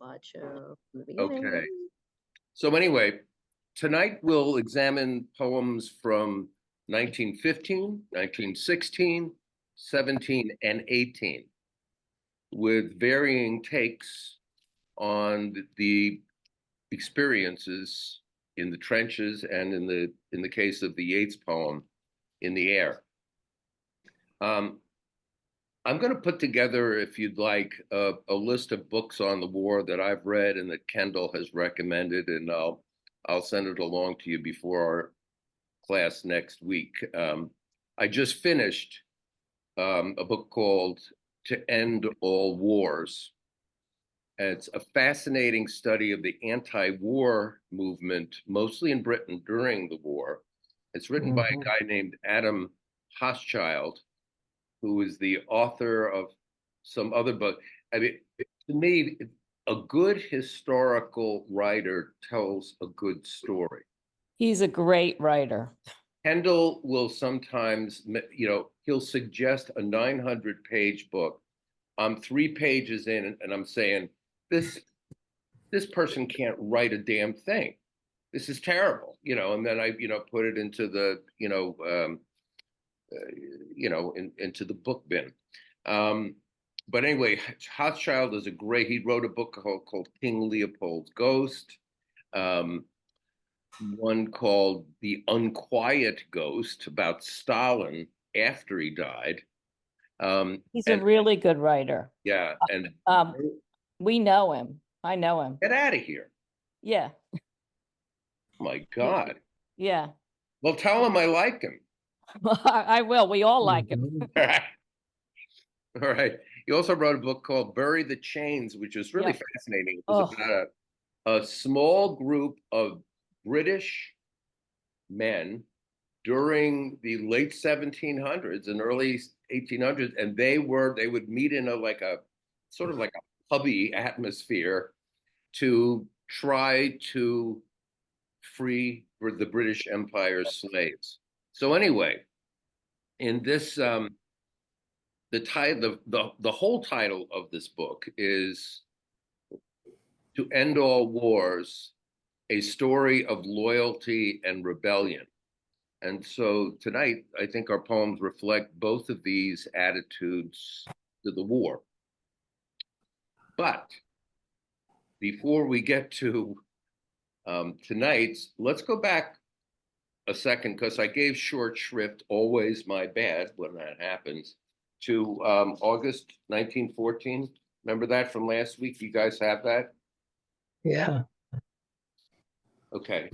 slideshow from the beginning. Okay. So anyway, tonight we'll examine poems from 1915, 1916, 17, and 18, with varying takes on the experiences in the trenches and in the case of the Yeats poem, In the Air. I'm going to put together, if you'd like, a list of books on the war that I've read and that Kendall has recommended, and I'll send it along to you before our class next week. I just finished a book called To End All Wars. And it's a fascinating study of the anti-war movement, mostly in Britain during the war. It's written by a guy named Adam Hochschild, who is the author of some other book. I mean, to me, a good historical writer tells a good story. He's a great writer. Kendall will sometimes, he'll suggest a 900-page book. I'm 3 pages in, and I'm saying, this person can't write a damn thing. This is terrible, and then I, put it into the, into the book bin. But anyway, Hochschild is he wrote a book called King Leopold's Ghost, one called The Unquiet Ghost about Stalin after he died. He's a really good writer. Yeah, and we know him. I know him. Get out of here. Yeah. Oh my God. Yeah. Well, tell him I like him. I will. We all like him. All right. He also wrote a book called Bury the Chains, which is really fascinating. It was about a small group of British men during the late 1700s and early 1800s, and they would meet in a sort of like a pubby atmosphere to try to free the British Empire's slaves. So anyway, in this, the whole title of this book is To End All Wars, a story of loyalty and rebellion. And so tonight, I think our poems reflect both of these attitudes to the war. But before we get to tonight's, let's go back a second, because I gave short shrift, always my bad when that happens, to August 1914. Remember that from last week? You guys have that? Yeah. Okay.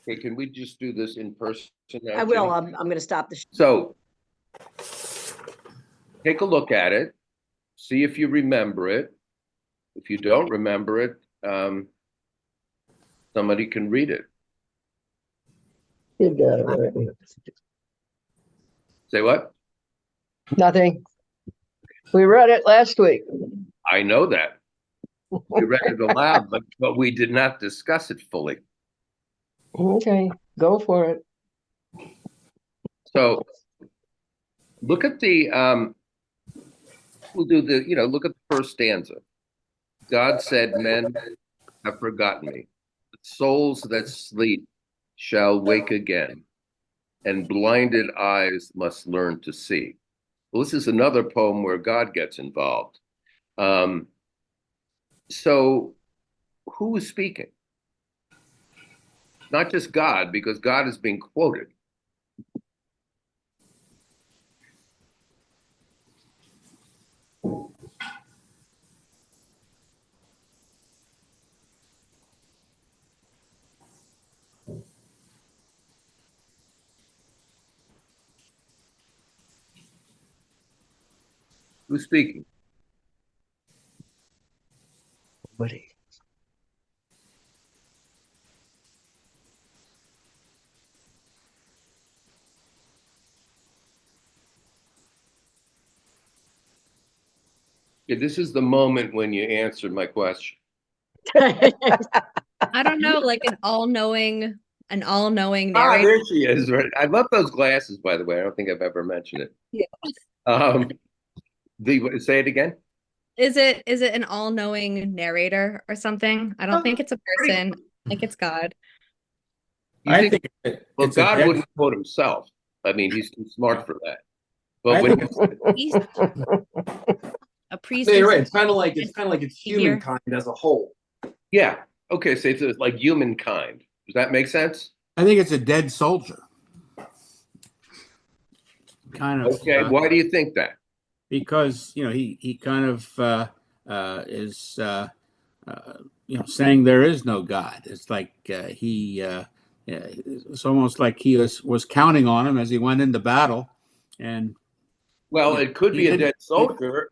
Okay, can we just do this in person now? I will. I'm going to stop the show. So take a look at it, see if you remember it. If you don't remember it, somebody can read it. You got it already. Say what? Nothing. We read it last week. I know that. We read it aloud, but we did not discuss it fully. Okay, go for it. So look at the, we'll do the, look at the first stanza. God said, men have forgotten me. Souls that sleep shall wake again, and blinded eyes must learn to see. Well, this is another poem where God gets involved. So who is speaking? Not just God, because God is being quoted. Who's speaking? Buddy. Yeah, this is the moment when you answered my question. I don't know, like an all-knowing narrator. There she is. Right. I love those glasses, by the way. I don't think I've ever mentioned it. Yeah. Um, say it again. Is it an all-knowing narrator or something? I don't think it's a person. I think it's God. You I think, think well, it's a God dead- wouldn't quote himself. I mean, he's too smart for that. I But when, think Priest- A priest. Yeah, you're is- right. It's kind of like it's Figure. humankind as a whole. yeah, okay, so it's like humankind. Does that make sense? I think it's a dead soldier. Kind of. Okay, why do you think that? Because he kind of is saying there is no God. It's like it's almost like he was counting on him as he went into battle, and Well, it could be a he- dead soldier.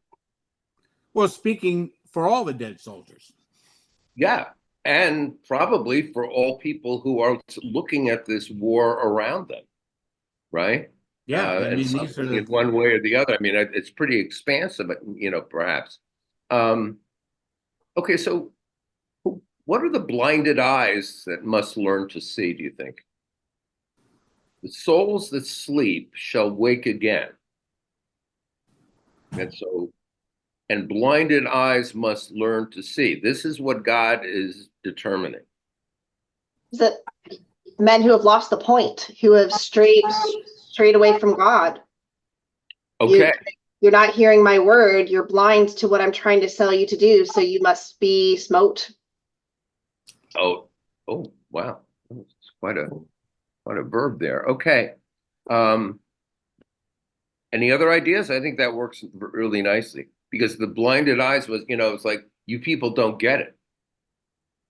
well, speaking for all the dead soldiers. Yeah, and probably for all people who are looking at this war around them, right? Yeah, I and mean, some these are in one way or the other. I mean, it's pretty expansive, perhaps. Okay, so what are the blinded eyes that must learn to see, do you think? The souls that sleep shall wake again. And blinded eyes must learn to see. This is what God is determining. That men who have lost the point, who have strayed away from God. Okay. You're not hearing my word. You're blind to what I'm trying to sell you to do. So you must be smote. Oh, wow. It's quite a verb there. Okay. Any other ideas? I think that works really nicely because the blinded eyes was, it's like you people don't get it.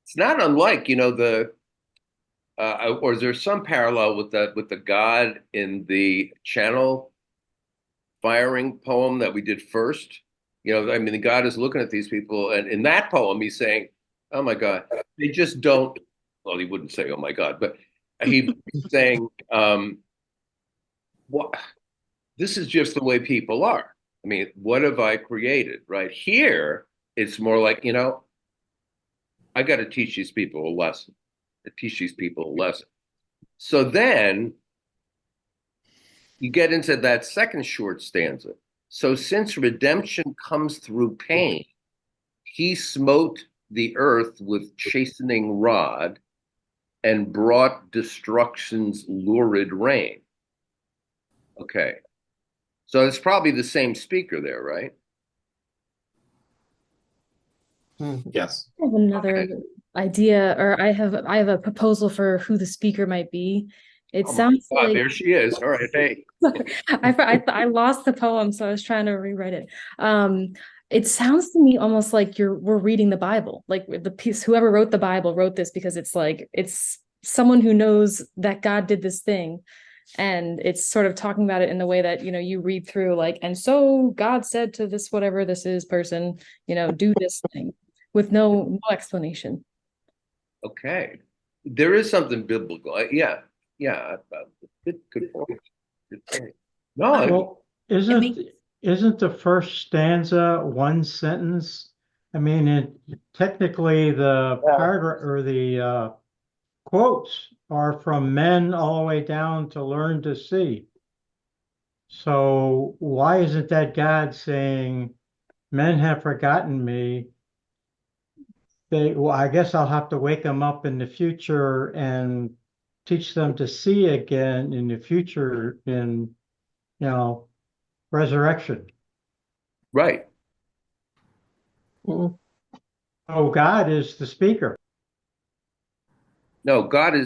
It's not unlike, or is there some parallel with the God in the Channel firing poem that we did first? I mean, the God is looking at these people, and in that poem, he's saying, "Oh my God, they just don't." Well, he wouldn't say, "Oh my God," but he's saying, "What? This is just the way people are. I mean, what have I created?" Right here, it's more like, I got to teach these people a lesson. So then you get into that second short stanza. So since redemption comes through pain, he smote the earth with chastening rod and brought destruction's lurid rain. Okay. So it's probably the same speaker there, right? Yes. I have another idea, or I have a proposal for who the speaker might be. It Oh my sounds God, like there she is. All right, hey. I lost the poem, so I was trying to rewrite it. It sounds to me almost like we're reading the Bible, like the piece. Whoever wrote the Bible wrote this because it's someone who knows that God did this thing, and it's sort of talking about it in the way that you read through, like, and so God said to this whatever this is person, do this thing with no explanation. Okay. There is something biblical. Yeah. Good point. No, Well, isn't the first stanza one sentence? I mean, technically the paragraph or the quotes are from men all the way down to learn to see. So why isn't that God saying, men have forgotten me? Well, I guess I'll have to wake them up in the future and teach them to see again in the future in, resurrection. right. Mhm. Oh, God is the speaker. No, God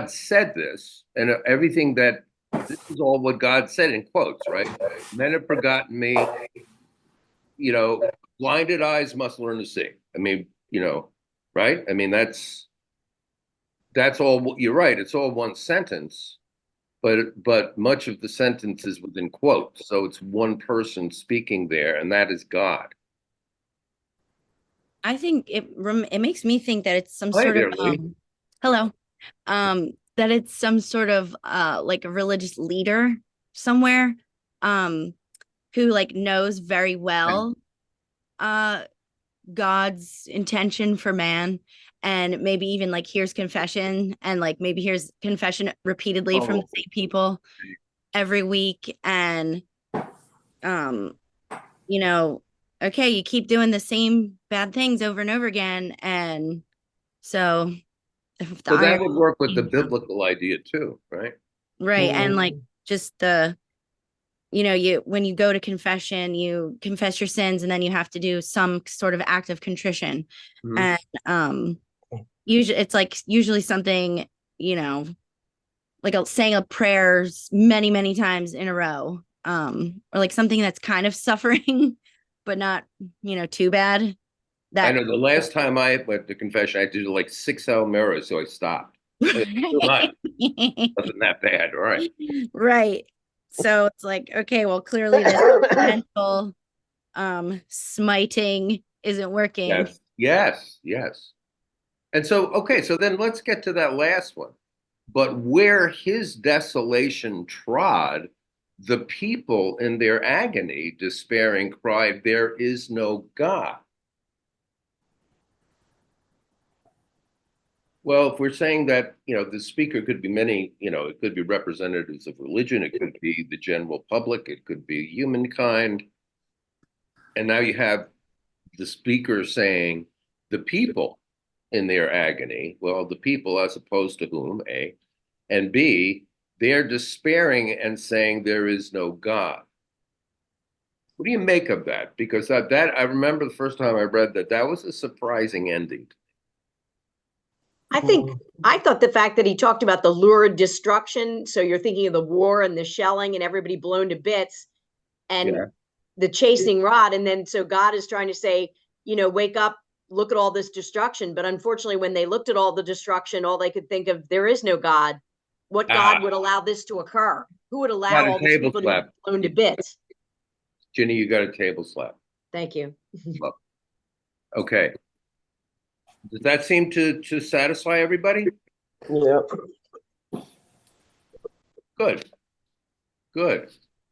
said this, and everything this is all what God said in quotes, right? Men have forgotten me, blinded eyes must learn to see. I mean, right? I mean, that's all, you're right. It's all one sentence, but much of the sentence is within quotes. So it's one person speaking there, and that is God. I think it makes me think that it's some Hi sort there, of Lee. hello. That it's some sort of like a religious leader somewhere who like knows very well God's intention for man, and maybe even like hears confession and like maybe hears confession repeatedly from the same people every week, and um, you know, okay, you keep doing the same bad things over and over again. And so if the So that iron, would work with the biblical idea too, right? right. And like just you when you go to confession, you confess your sins and then you have to do some sort of act of contrition. Mhm. And usually it's like usually something, like saying a prayers many, many times in a row. Or like something that's kind of suffering, but not, too bad. I That know the last time I went to confession, I did like 6 Hail Marys, so I stopped. Too much. Wasn't that bad, all right? Right. So it's like, okay, well, clearly this mental smiting isn't working. Yes, yes, yes. And so, okay, so then let's get to that last one. But where his desolation trod, the people in their agony, despairing, cried, "There is no God." Well, if we're saying that, the speaker could be many, it could be representatives of religion, it could be the general public, it could be humankind. And now you have the speaker saying the people in their agony. Well, the people as opposed to whom, A, and B, they're despairing and saying there is no God. What do you make of that? Because that I remember the first time I read that was a surprising ending. I thought the fact that he talked about the lurid destruction. So you're thinking of the war and the shelling and everybody blown to bits and the chasing rod. And then so God is trying to say, wake up, look at all this destruction. But unfortunately, when they looked at all the destruction, all they could think of, there is no God. What God would allow this to occur? Who would allow all these people to be blown to bits? Ginny, you got a table slap. Thank you. Okay. Does that seem to satisfy everybody? Yeah. Good. Good.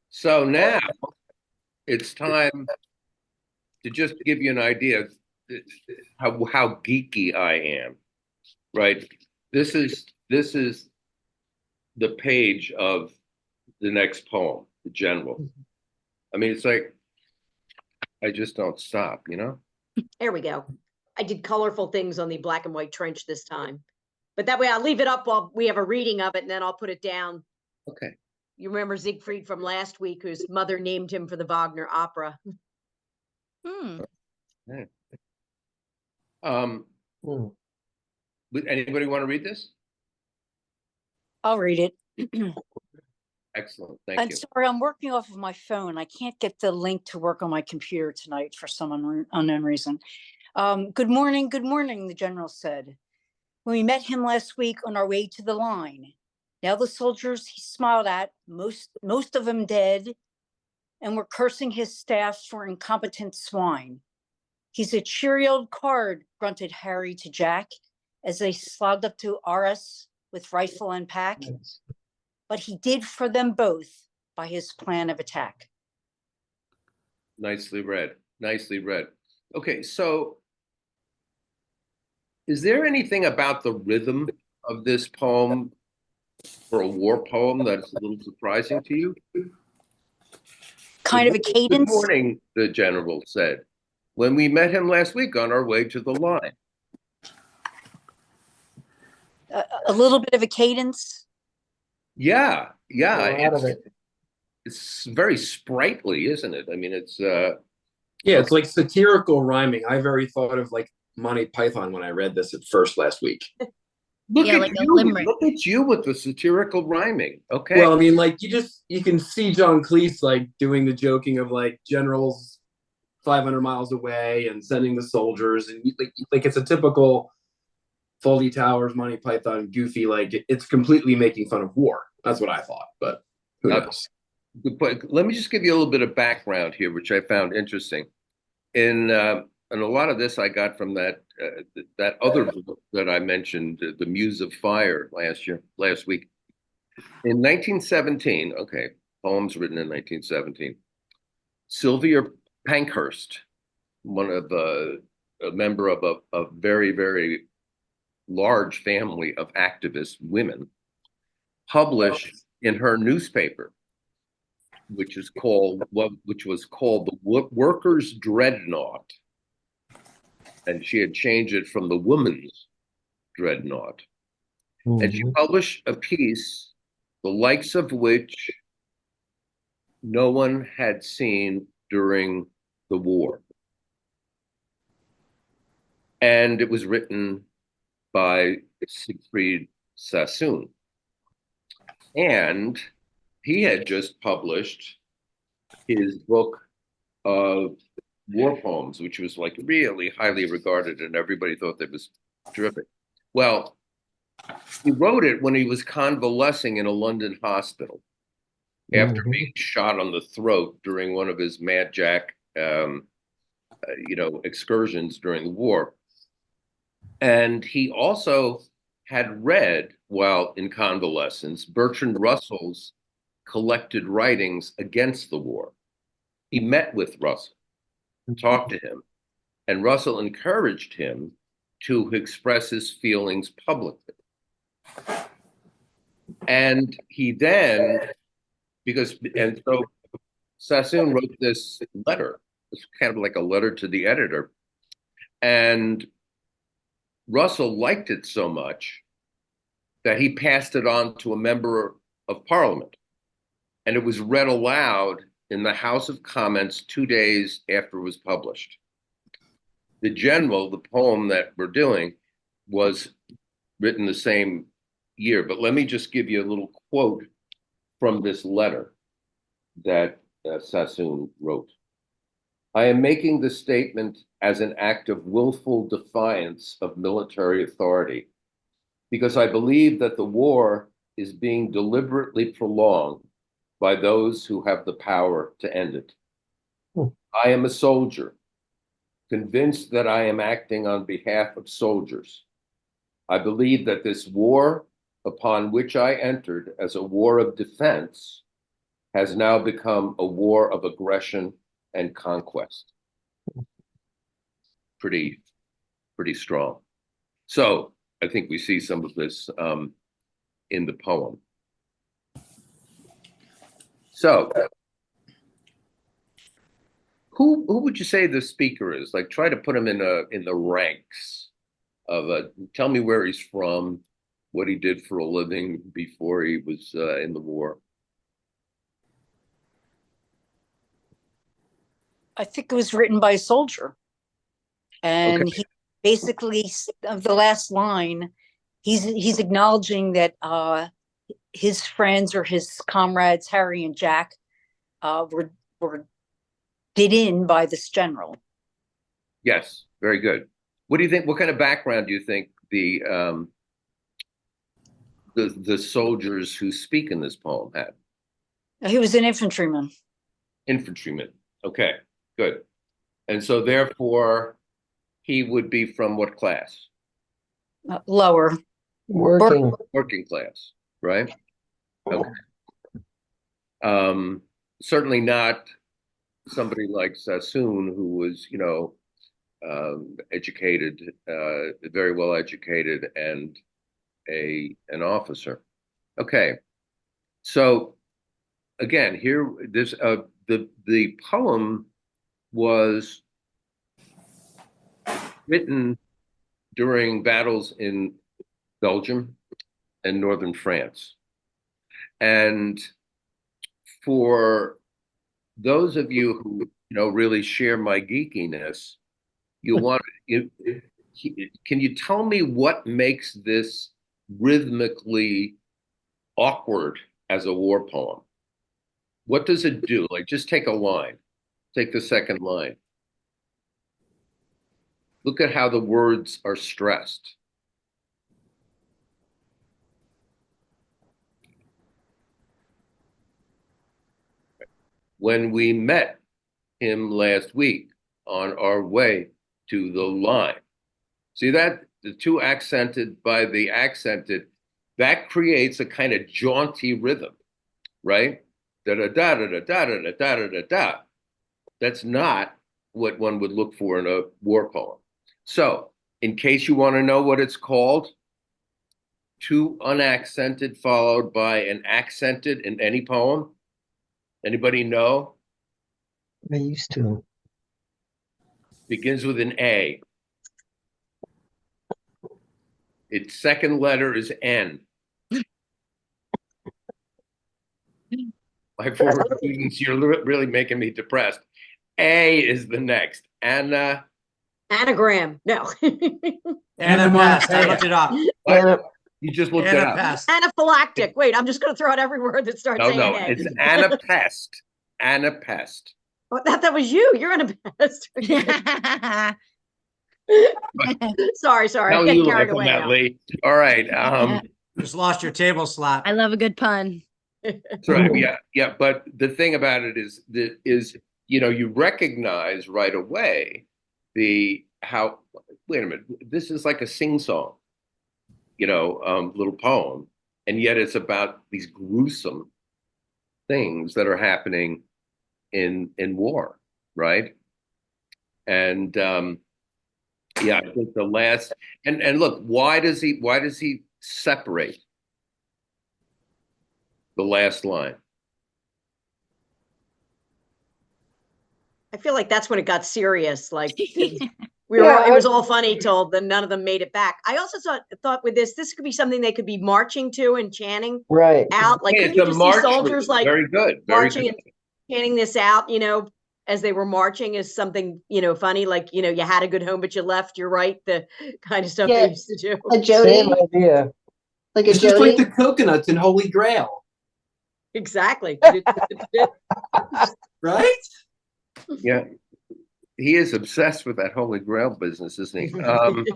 So now it's time to just give you an idea of how geeky I am. Right? This is the page of the next poem, the general. I mean, it's like I just don't stop, There we go. I did colorful things on the black and white trench this time. But that way I'll leave it up while we have a reading of it and then I'll put it down. Okay. You remember Siegfried from last week, whose mother named him for the Wagner opera. Yeah. Anybody want to read this? I'll read it. Excellent. Thank I'm you. sorry, I'm working off of my phone. I can't get the link to work on my computer tonight for some unknown reason. Good morning, the general said. When we met him last week on our way to the line. Now the soldiers he smiled at, most of them dead, and were cursing his staff for incompetent swine. He's a cheery old card, grunted Harry to Jack, as they slogged up to RS with rifle and pack. But he did for them both by his plan of attack. Nicely read. Nicely read. Okay, so is there anything about the rhythm of this poem for a war poem that's a little surprising to you? Kind of a cadence? Good morning, the general said, when we met him last week on our way to the line. A little bit of a cadence? Yeah. It's very sprightly, isn't it? I mean, it's it's like satirical rhyming. I very thought of like Monty Python when I read this at first last week. Look at you with the satirical rhyming. Okay. Well, I mean, like you can see John Cleese like doing the joking of like generals 500 miles away and sending the soldiers, and like it's a typical Fawlty Towers, Monty Python, goofy. Like it's completely making fun of war. That's what I thought, but who knows? But let me just give you a little bit of background here, which I found interesting. And a lot of this I got from that other book that I mentioned, The Muse of Fire, last week. In 1917, poems written in 1917, Sylvia Pankhurst, a member of a very, very large family of activist women, published in her newspaper which was called the Workers' Dreadnought, and she had changed it from the Woman's Dreadnought. And she published a piece, the likes of which no one had seen during the war. And it was written by Sigfried Sassoon. And he had just published his book of war poems, which was like really highly regarded, and everybody thought that was terrific. Well, he wrote it when he was convalescing in a London hospital after being shot on the throat during one of his Mad Jack, excursions during the war. And he also had read, while in convalescence, Bertrand Russell's collected writings against the war. He met with Russell, talked to him, and Russell encouraged him to express his feelings publicly. And he then, so Sassoon wrote this letter. It's kind of like a letter to the editor. And Russell liked it so much that he passed it on to a member of Parliament. And it was read aloud in the House of Commons 2 days after it was published. The General, the poem that we're doing, was written the same year. But let me just give you a little quote from this letter that Sassoon wrote. I am making this statement as an act of willful defiance of military authority, because I believe that the war is being deliberately prolonged by those who have the power to end it. I am a soldier, convinced that I am acting on behalf of soldiers. I believe that this war, upon which I entered as a war of defense, has now become a war of aggression and conquest. Pretty strong. So I think we see some of this in the poem. So who would you say the speaker is? Like, try to put him in the ranks of tell me where he's from, what he did for a living before he was in the war. I think it was written by a soldier. And okay. He basically, of the last line, he's acknowledging that his friends or his comrades, Harry and Jack, were did in by this general. Yes, very good. What do you think? What kind of background do you think the soldiers who speak in this poem had? He was an infantryman. Infantryman. Okay, good. And so therefore, he would be from what class? Lower. Working class, right? Okay. Certainly not somebody like Sassoon, who was, educated, very well educated, and an officer. Okay. So again, here there's the poem was written during battles in Belgium and northern France. And for those of you who really share my geekiness, can you tell me what makes this rhythmically awkward as a war poem? What does it do? Like, just take a line. Take the second line. Look at how the words are stressed. When we met him last week on our way to the line. See that? The two accented by the accented, that creates a kind of jaunty rhythm, right? Da-da-da-da-da-da-da-da-da-da-da. That's not what one would look for in a war poem. So, in case you want to know what it's called, two unaccented followed by an accented in any poem, Anybody know? I used to. Begins with an A. Its second letter is N. My former students, you're really making me depressed. A is the next. Anna. Anagram. No. Anapest. I looked it up. You just looked it up. Anaphylactic. Wait, I'm just going to throw out every word that starts No, A. it's anapest. Anapest. Oh, that was you. You're anapest. sorry. How I'm getting you carried laughing away at, now. Lee? All right. Just lost your table slap. I love a good pun. That's right. Yeah. But the thing about it is you recognize right away wait a minute, this is like a sing-song, little poem, and yet it's about these gruesome things that are happening in war, right? And I think the last and look, why does he separate the last line? I feel like that's when it got serious. Like it was all funny till none of them made it back. I also thought with this could be something they could be marching to and chanting out. Like, couldn't you just see soldiers like very good, marching and chanting this out, as they were marching as something, funny, like, you had a good home, but you left, you're right. The kind of stuff they used to do. A Jody. Same idea. Like a It's just Jody. like the coconuts in Holy Grail. Exactly. Right? Yeah. He is obsessed with that Holy Grail business, isn't he?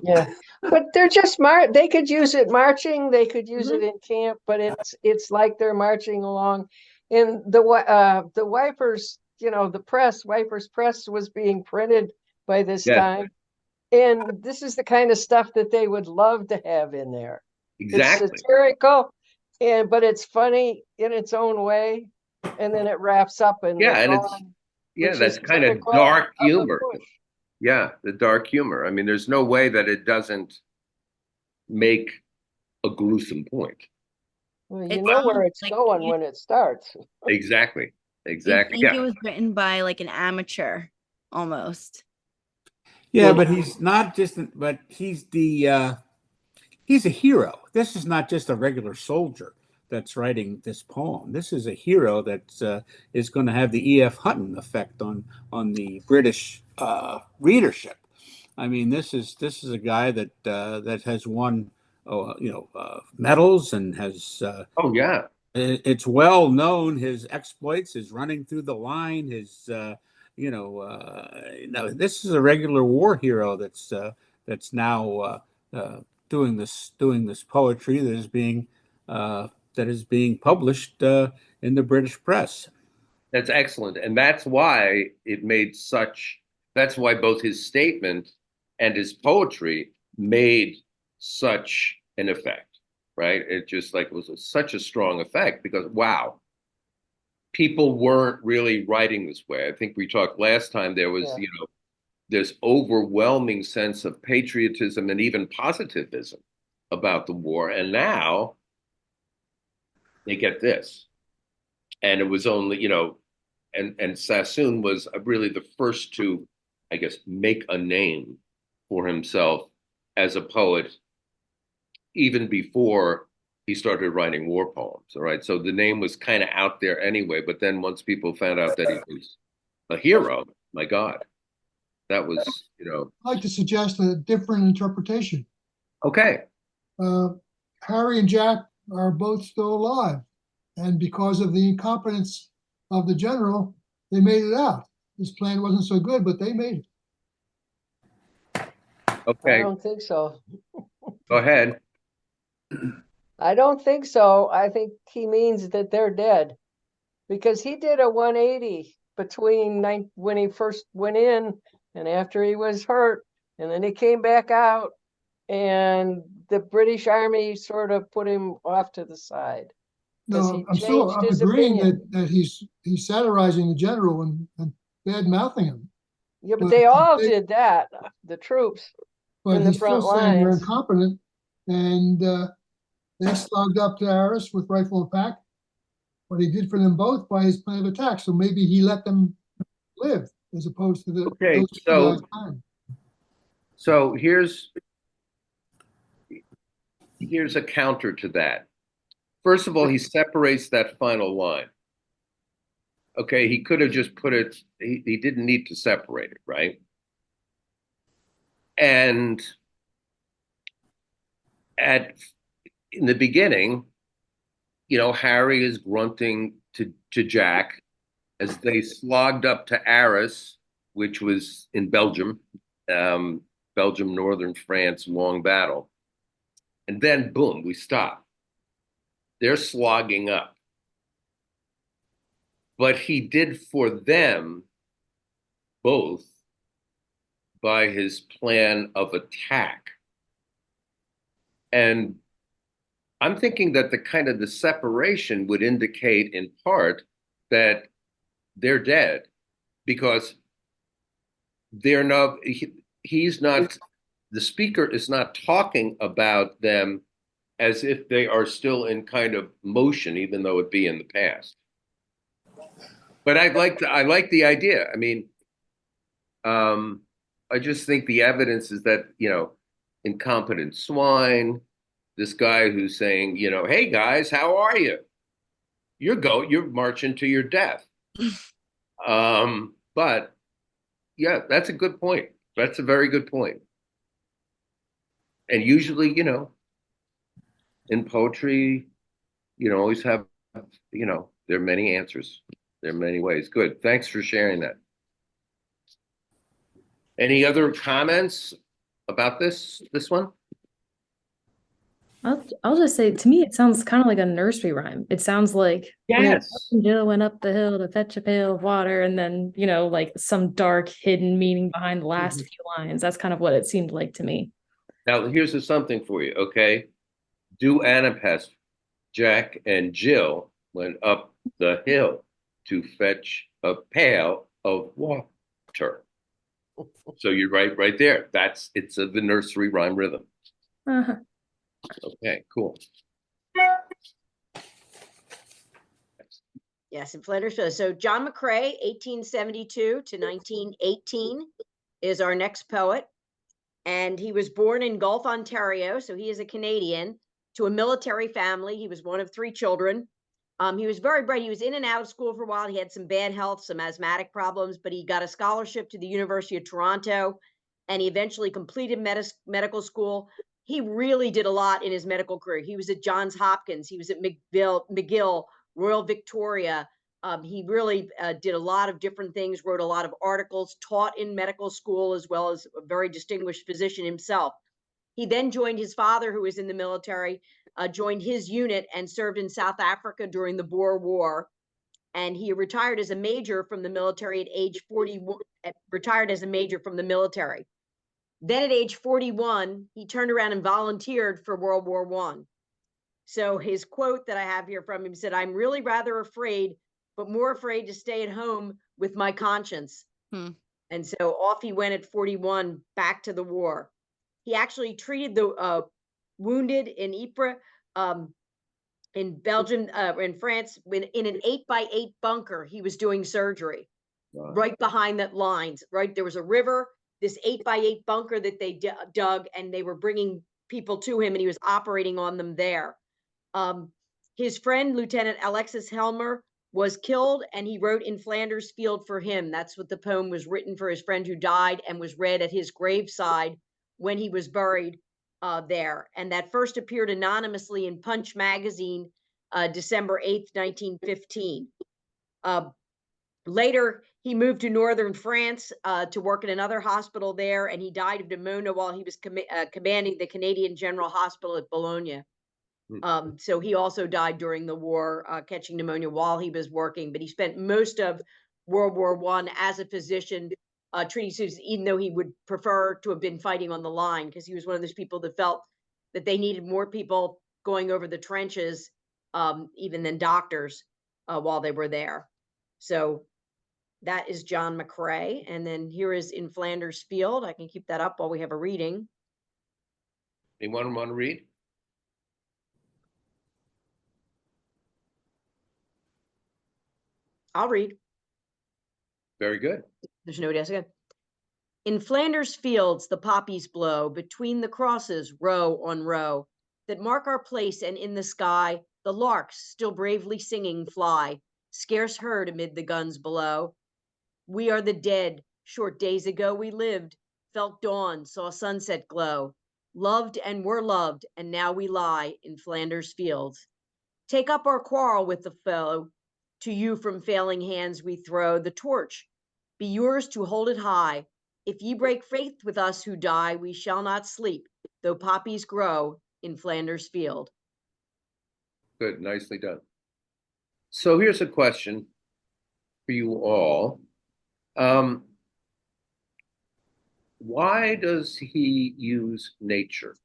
Yeah, but they're just they could use it marching, they could use it in camp, but it's like they're marching along. And the Wipers, the press, Wipers Press was being printed by this time. And this is the kind of stuff that they would love to have in there. Exactly. It's satirical, but it's funny in its own way. And then it wraps up and that's kind of dark humor. Yeah, the dark humor. I mean, there's no way that it doesn't make a gruesome point. Well, you know where it's going when it starts. Exactly. I think it was written by like an amateur almost. Yeah, but he's not just, but he's he's a hero. This is not just a regular soldier that's writing this poem. This is a hero that is going to have the E.F. Hutton effect on the British readership. I mean, this is a guy that has won, medals and has. It's well known his exploits, his running through the line, his this is a regular war hero that's now doing this poetry that is being published in the British press. That's excellent, and that's why that's why both his statement and his poetry made such an effect. Right? It just was such a strong effect because, wow, people weren't really writing this way. I think we talked last time, there was, this overwhelming sense of patriotism and even positivism about the war. And now they get this. And it was only, and Sassoon was really the first to, I guess, make a name for himself as a poet even before he started writing war poems, all right? So the name was kind of out there anyway, but then once people found out that he was a hero, my God, that was, I'd like to suggest a different interpretation. Okay. Harry and Jack are both still alive, and because of the incompetence of the general, they made it out. His plan wasn't so good, but they made it. Okay. I don't think so. Go ahead. I don't think so. I think he means that they're dead, because he did a 180 between when he first went in and after he was hurt, and then he came back out, and the British Army sort of put him off to the side. No, I'm agreeing that he's satirizing the general and bad mouthing him. Yeah, but they all did that. The troops in the front still saying they're lines. incompetent, and they slugged up to Arras with rifle and pack, what he did for them both by his plan of attack. So maybe he let them live as opposed to Okay, those two guys dying. So here's a counter to that. First of all, he separates that final line. Okay, he could have just put it, he didn't need to separate it, right? And in the beginning, you know, Harry is grunting to Jack as they slogged up to Arras, which was in Belgium, northern France, long battle. And then, boom, we stop. They're slogging up. But he did for them both by his plan of attack. And I'm thinking that the separation would indicate in part that they're dead, because they're not, he's not, the speaker is not talking about them as if they are still in kind of motion, even though it be in the past. But I like the idea. I mean, I just think the evidence is that, you know, incompetent swine, this guy who's saying, you know, hey guys, how are you? You're marching to your death. But yeah, that's a good point. That's a very good point. And usually, you know, in poetry, you always have, you know, there are many answers. There are many ways. Good. Thanks for sharing that. Any other comments about this one? I'll just say, to me, it sounds kind of like a nursery rhyme. It sounds like, yes, Jill went up the hill to fetch a pail of water, and then, you know, like some dark hidden meaning behind the last few lines. That's kind of what it seemed like to me. Now, here's something for you, okay? Do Anapest, Jack and Jill went up the hill to fetch a pail of water. So you're right there. It's the nursery rhyme rhythm. Uh-huh. Okay, cool. Yes, in Flanders Field. So John McRae, 1872 to 1918, is our next poet. And he was born in Gulf, Ontario, so he is a Canadian, to a military family. He was one of 3 children. He was very bright. He was in and out of school for a while. He had some bad health, some asthmatic problems, but he got a scholarship to the University of Toronto, and he eventually completed medical school. He really did a lot in his medical career. He was at Johns Hopkins. He was at McGill, Royal Victoria. He really did a lot of different things, wrote a lot of articles, taught in medical school, as well as a very distinguished physician himself. He then joined his father, who was in the military, joined his unit and served in South Africa during the Boer War. And he retired as a major from the military at age 41, retired as a major from the military. Then at age 41, he turned around and volunteered for World War I. So his quote that I have here from him said, "I'm really rather afraid, but more afraid to stay at home with my conscience." And so off he went at 41 back to the war. He actually treated the wounded in Ypres, in Belgium, in France, in an 8x8 bunker. He was doing surgery right behind that lines, right? There was a river, this 8x8 bunker that they dug, and they were bringing people to him, and he was operating on them there. His friend, Lieutenant Alexis Helmer, was killed, and he wrote In Flanders Field for him. That's what the poem was written for his friend who died, and was read at his graveside when he was buried there. And that first appeared anonymously in Punch magazine, December 8th, 1915. Later, he moved to northern France to work in another hospital there, and he died of pneumonia while he was commanding the Canadian General Hospital at Bologna. So he also died during the war, catching pneumonia while he was working, but he spent most of World War I as a physician, treating students, even though he would prefer to have been fighting on the line, because he was one of those people that felt that they needed more people going over the trenches, even than doctors, while they were there. So that is John McRae. And then here is In Flanders Field. I can keep that up while we have a reading. Anyone want to read? I'll read. Very good. There's nobody else again. In Flanders fields, the poppies blow between the crosses, row on row, that mark our place, and in the sky, the larks, still bravely singing, fly, scarce heard amid the guns below. We are the dead. Short days ago we lived, felt dawn, saw sunset glow, loved and were loved, and now we lie in Flanders fields. Take up our quarrel with the foe. To you from failing hands we throw the torch. Be yours to hold it high. If ye break faith with us who die, we shall not sleep, though poppies grow in Flanders field. Good, nicely done. So here's a question for you all. Why does he use nature?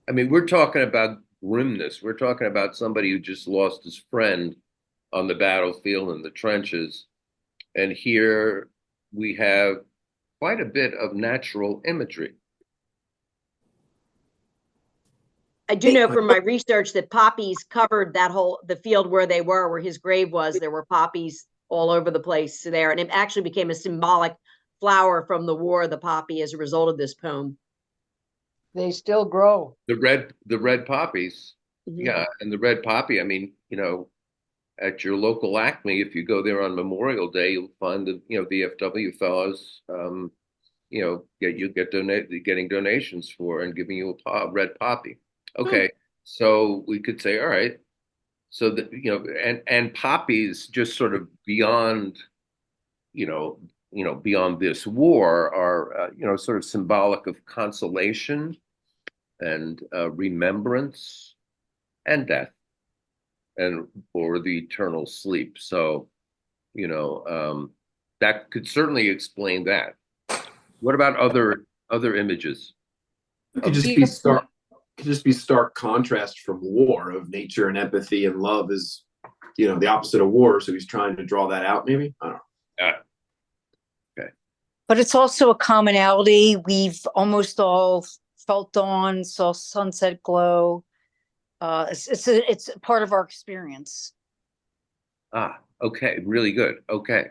I mean, we're talking about grimness. We're talking about somebody who just lost his friend on the battlefield in the trenches. And here we have quite a bit of natural imagery. I do know from my research that poppies covered the field where they were, where his grave was. There were poppies all over the place there. And it actually became a symbolic flower from the war, the poppy, as a result of this poem. They still grow. The red poppies. Mm-hmm. Yeah. And the red poppy, I mean, at your local Acme, if you go there on Memorial Day, you'll find the, VFW fellows, getting donations for and giving you a red poppy. Okay, so we could say, all right, so that, and poppies just sort of beyond, beyond this war are, sort of symbolic of consolation and remembrance and death and or the eternal sleep. So, that could certainly explain that. What about other images? It could just be stark contrast from war of nature and empathy, and love is, the opposite of war. So he's trying to draw that out, maybe. I don't know. Okay. But it's also a commonality. We've almost all felt dawn, saw sunset glow. It's part of our experience. Okay, really good. Okay.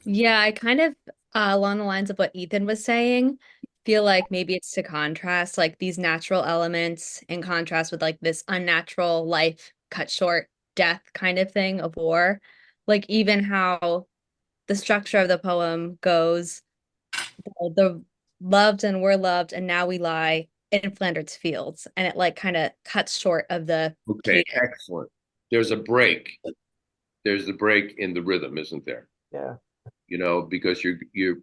Yeah, I kind of along the lines of what Ethan was saying, feel like maybe it's to contrast like these natural elements in contrast with like this unnatural life cut short death kind of thing of war. Like even how the structure of the poem goes, the loved and were loved, and now we lie in Flanders fields, and it like kind of cuts short of the Okay, excellent. There's a break. There's the break in the rhythm, isn't there? Yeah. Because you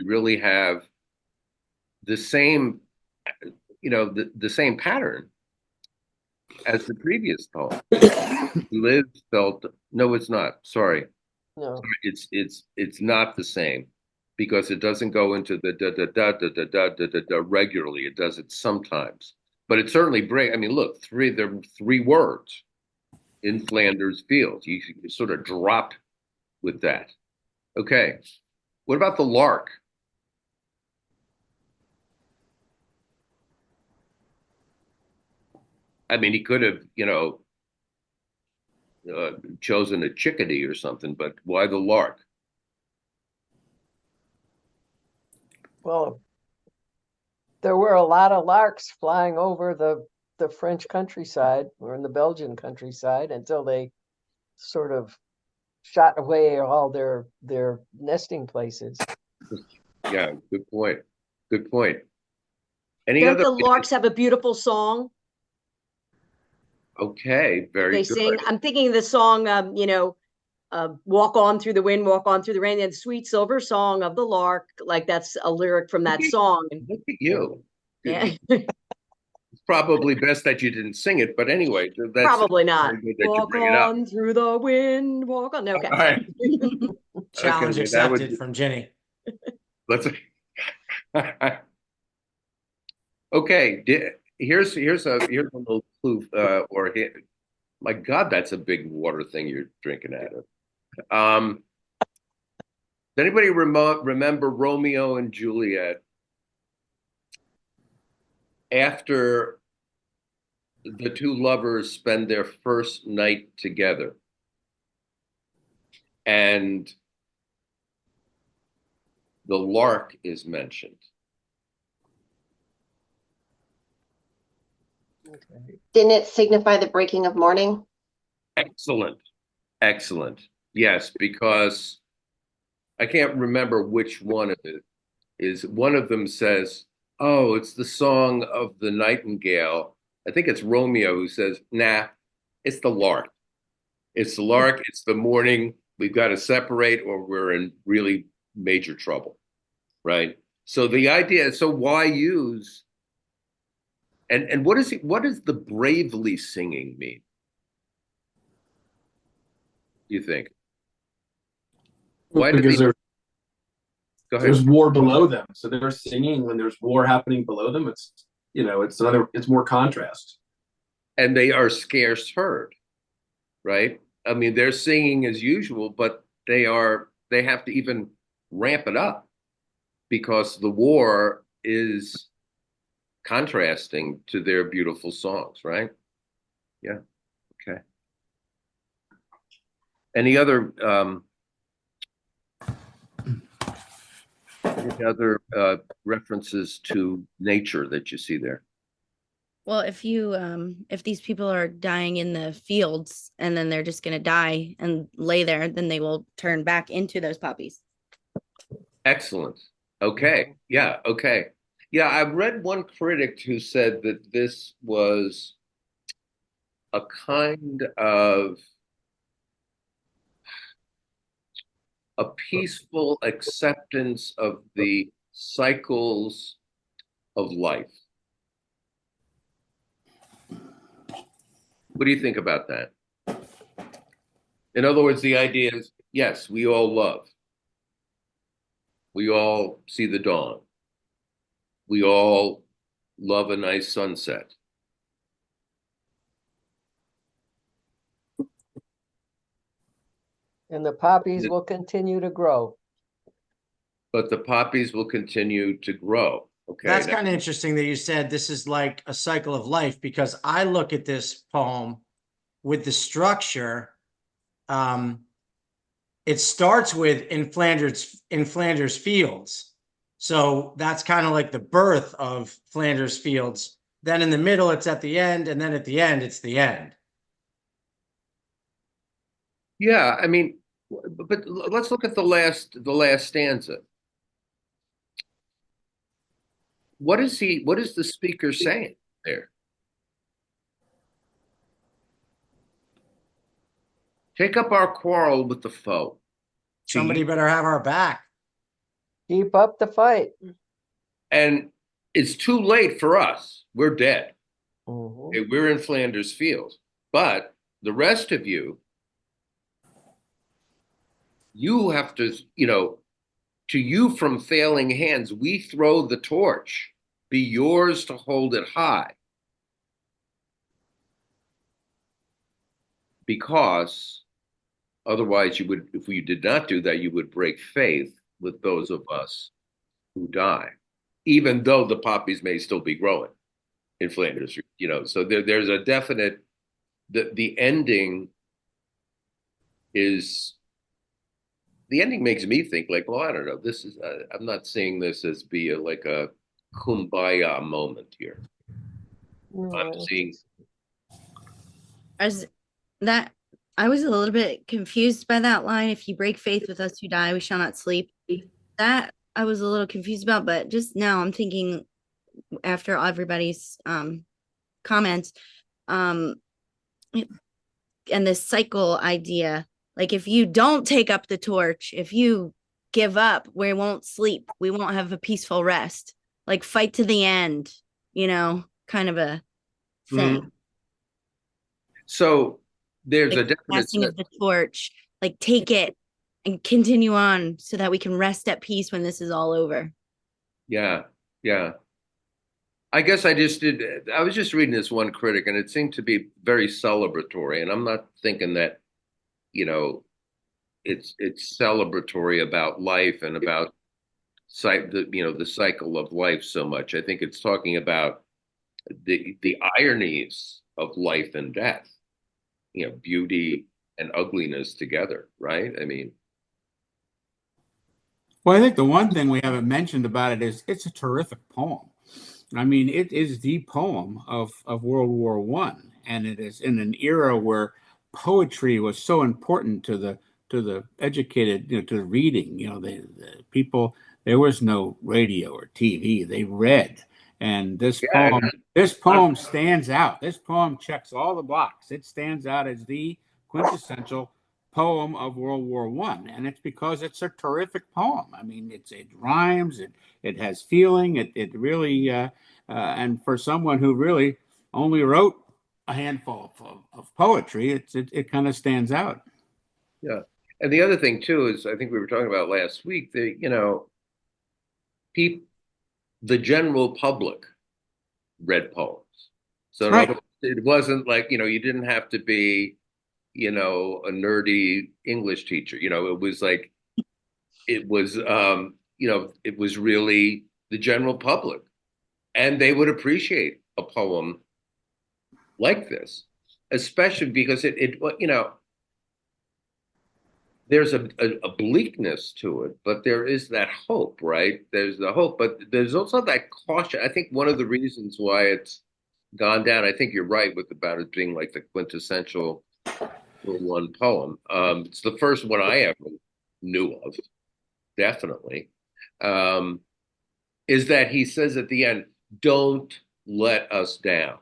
really have the same, the same pattern as the previous poem. Lived, felt. No, it's not. Sorry. No. It's not the same, because it doesn't go into the da da da da da da da da da regularly. It does it sometimes, but it certainly breaks. I mean, look, there are three words in Flanders fields. You sort of drop with that. Okay. What about the lark? I mean, he could have, chosen a chickadee or something, but why the lark? Well, there were a lot of larks flying over the French countryside or in the Belgian countryside until they sort of shot away all their nesting places. Yeah, good point. Good point. Any Don't other? the larks have a beautiful song? Okay, very They good. sing. I'm thinking of the song, walk on through the wind, walk on through the rain, and sweet silver song of the lark. Like that's a lyric from that song. Look at you. Yeah. It's probably best that you didn't sing it, but anyway, that's Probably not. very good that you Walk bring it up. on through the wind, walk on. Okay. All right. Challenge Okay, accepted from Ginny. Let's. Okay, here's a little clue. My God, that's a big water thing you're drinking out of. Does anybody remember Romeo and Juliet? after the two lovers spend their first night together, and the lark is mentioned. Didn't it signify the breaking of morning? Excellent. Excellent. Yes, because I can't remember which one of it is. One of them says, oh, it's the song of the nightingale. I think it's Romeo who says, nah, it's the lark. It's the lark. It's the morning. We've got to separate or we're in really major trouble. Right. So the idea, so why use, and what does the bravely singing mean? You think? Why because there's war below them, so they're singing when there's war happening below them. It's it's more contrast, and they are scarce heard, right? I mean, they're singing as usual, but they have to even ramp it up because the war is contrasting to their beautiful songs, right? Yeah. Okay. Any other references to nature that you see there? Well, if these people are dying in the fields and then they're just going to die and lay there, then they will turn back into those poppies. Excellent. Okay. Yeah. Okay. Yeah. I've read one critic who said that this was a kind of a peaceful acceptance of the cycles of life. What do you think about that? In other words, the idea is, yes, we all love. We all see the dawn. We all love a nice sunset. And the poppies will continue to grow. But the poppies will continue to grow. Okay. That's kind of interesting that you said this is like a cycle of life, because I look at this poem with the structure. It starts with in Flanders Fields. So that's kind of like the birth of Flanders Fields. Then in the middle, it's at the end, and then at the end, it's the end. Yeah, I mean, but let's look at the last stanza. What is the speaker saying there? Take up our quarrel with the foe. Somebody better have our back. Keep up the fight. And it's too late for us. We're dead. Mm-hmm. We're in Flanders Fields. But the rest of you have to, to you from failing hands, we throw the torch. Be yours to hold it high. Because otherwise if we did not do that, you would break faith with those of us who die, even though the poppies may still be growing in Flanders, so there's a definite, the ending makes me think like, well, I don't know, this is, I'm not seeing this as be like a kumbaya moment here. No, I'm seeing As that, I was a little bit confused by that line. If you break faith with us who die, we shall not sleep. That I was a little confused about, but just now I'm thinking after everybody's comments, and this cycle idea, like if you don't take up the torch, if you give up, we won't sleep. We won't have a peaceful rest. Like fight to the end, kind of a thing. Mm-hmm. So there's like a definite passing of the torch, like take it and continue on so that we can rest at peace when this is all over. Yeah. Yeah. I guess I was just reading this one critic and it seemed to be very celebratory. And I'm not thinking that, it's celebratory about life and about the cycle of life so much. I think it's talking about the ironies of life and death, beauty and ugliness together, right? I mean, well, I think the one thing we haven't mentioned about it is it's a terrific poem. I mean, it is the poem of World War One, and it is in an era where poetry was so important to the educated, to the reading. The people, there was no radio or TV; they read, and this poem stands out. This poem checks all the boxes. It stands out as the quintessential poem of World War One, and it's because it's a terrific poem. I mean, it rhymes, it has feeling, it really, and for someone who really only wrote a handful of poetry, it kind of stands out. Yeah, and the other thing too is I think we were talking about last week that the general public read poems, so right. It wasn't like you didn't have to be a nerdy English teacher. It was like, it was, it was really the general public, and they would appreciate a poem like this, especially because there's a bleakness to it, but there is that hope, right? There's the hope, but there's also that caution. I think one of the reasons why it's gone down, I think you're right about it being like the quintessential one poem. It's the first one I ever knew of, definitely. Is that he says at the end, "Don't let us down."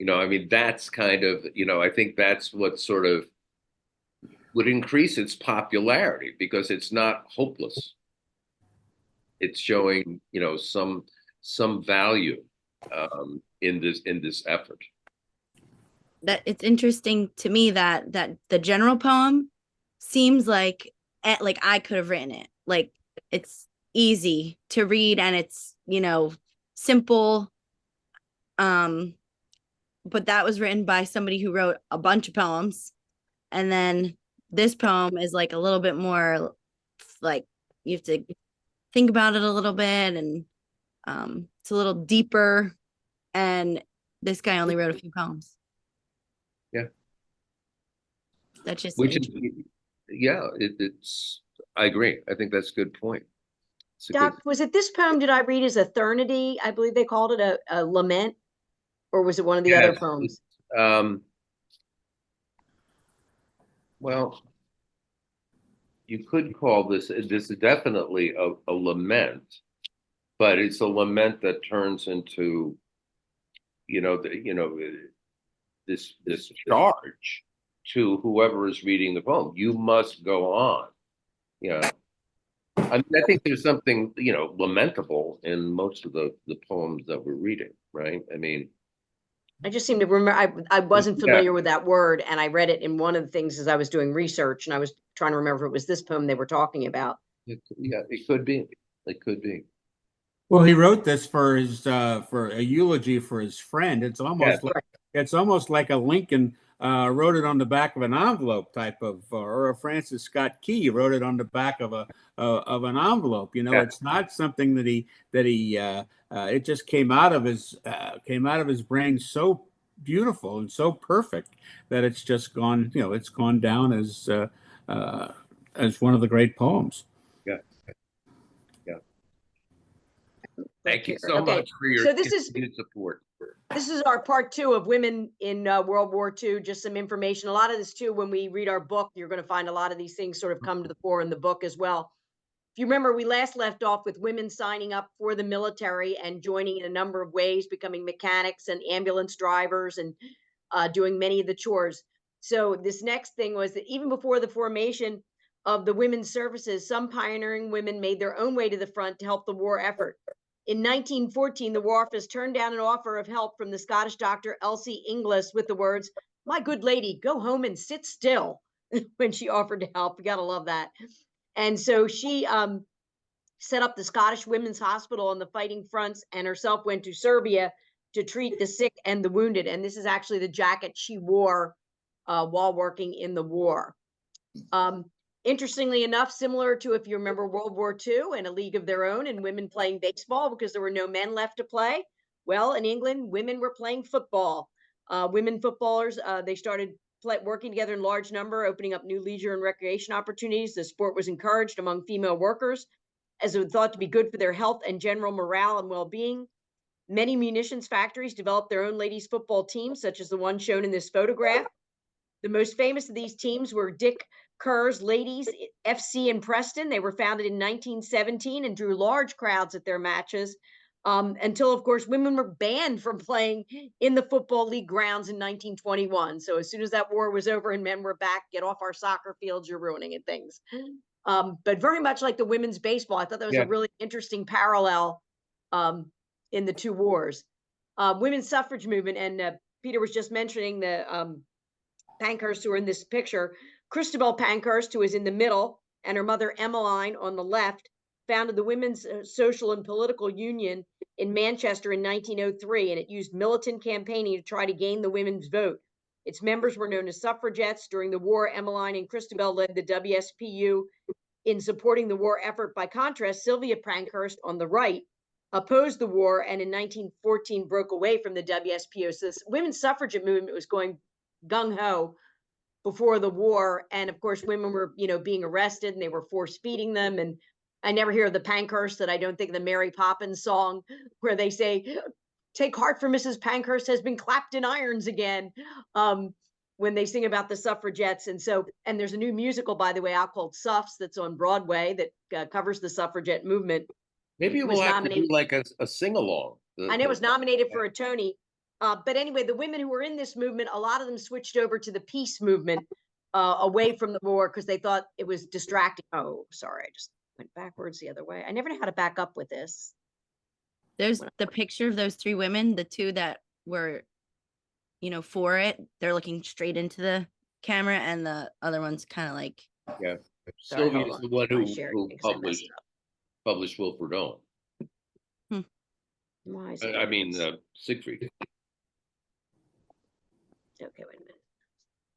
I mean, that's kind of, I think that's what sort of would increase its popularity, because it's not hopeless. It's showing, some value in this effort. That it's interesting to me that the general poem seems like I could have written it. Like, it's easy to read and it's simple, but that was written by somebody who wrote a bunch of poems, and then this poem is like a little bit more, like, you have to think about it a little bit, and it's a little deeper, and this guy only wrote a few poems. Yeah. That's just it's I agree. I think that's a good point. Doc, was it this poem did I read as Eternity? I believe they called it a lament, or was it one of the other poems? Well, you could call this is definitely a lament, but it's a lament that turns into, this charge to whoever is reading the poem. You must go on. I mean, I think there's something, lamentable in most of the poems that we're reading, right? I mean, I just seem to remember, I wasn't familiar with that word, and I read it in one of the things as I was doing research, and I was trying to remember if it was this poem they were talking about. It could be. It could be. Well, he wrote this for his for a eulogy for his friend. It's almost like a Lincoln wrote it on the back of an envelope type of, or a Francis Scott Key wrote it on the back of an envelope. It's not something that he it just came out of his brain so beautiful and so perfect that it's just gone. It's gone down as one of the great poems. Yeah. Thank you so much for your support. This is our part 2 of women in World War II. Just some information. A lot of this too, when we read our book, you're going to find a lot of these things sort of come to the fore in the book as well. If you remember, we last left off with women signing up for the military and joining in a number of ways, becoming mechanics and ambulance drivers and doing many of the chores. So this next thing was that even before the formation of the women's services, some pioneering women made their own way to the front to help the war effort. In 1914, the War Office turned down an offer of help from the Scottish doctor Elsie Inglis with the words, "My good lady, go home and sit still," when she offered to help. You gotta love that. And so she set up the Scottish Women's Hospital on the fighting fronts, and herself went to Serbia to treat the sick and the wounded. And this is actually the jacket she wore while working in the war. Interestingly enough, similar to, if you remember, World War II and A League of Their Own and women playing baseball because there were no men left to play. Well, in England, women were playing football. Women footballers, they started working together in large number, opening up new leisure and recreation opportunities. The sport was encouraged among female workers as it was thought to be good for their health and general morale and well-being. Many munitions factories developed their own ladies football teams, such as the one shown in this photograph. The most famous of these teams were Dick Kerr's Ladies FC in Preston. They were founded in 1917 and drew large crowds at their matches. Until, of course, women were banned from playing in the Football League grounds in 1921. So as soon as that war was over and men were back, get off our soccer fields, you're ruining it, things. But very much like the women's baseball, I thought that was a really interesting parallel in the two wars. Women's suffrage movement, and Peter was just mentioning the Pankhurst who are in this picture. Christabel Pankhurst, who is in the middle, and her mother Emmeline on the left, founded the Women's Social and Political Union in Manchester in 1903, and it used militant campaigning to try to gain the women's vote. Its members were known as suffragettes. During the war, Emmeline and Christabel led the WSPU in supporting the war effort. By contrast, Sylvia Pankhurst on the right opposed the war and in 1914 broke away from the WSPU. So this women's suffragette movement was going gung-ho before the war, and of course women were being arrested and they were force feeding them. And I never hear of the Pankhurst that I don't think the Mary Poppins song where they say, "Take heart, for Mrs. Pankhurst has been clapped in irons again," when they sing about the suffragettes. And there's a new musical, by the way, out called Suffs that's on Broadway that covers the suffragette movement. Maybe we'll have to do like a sing-along. I know it was nominated for a Tony. But anyway, the women who were in this movement, a lot of them switched over to the peace movement away from the war because they thought it was distracting. Oh, sorry, I just went backwards the other way. I never know how to back up with this. There's the picture of those three women, the two that were, for it. They're looking straight into the camera, and the other one's kind of like. Yeah, Sorry, Sylvia's the one who published Wilfred Owen. I mean, Sigfried. Okay, wait a minute.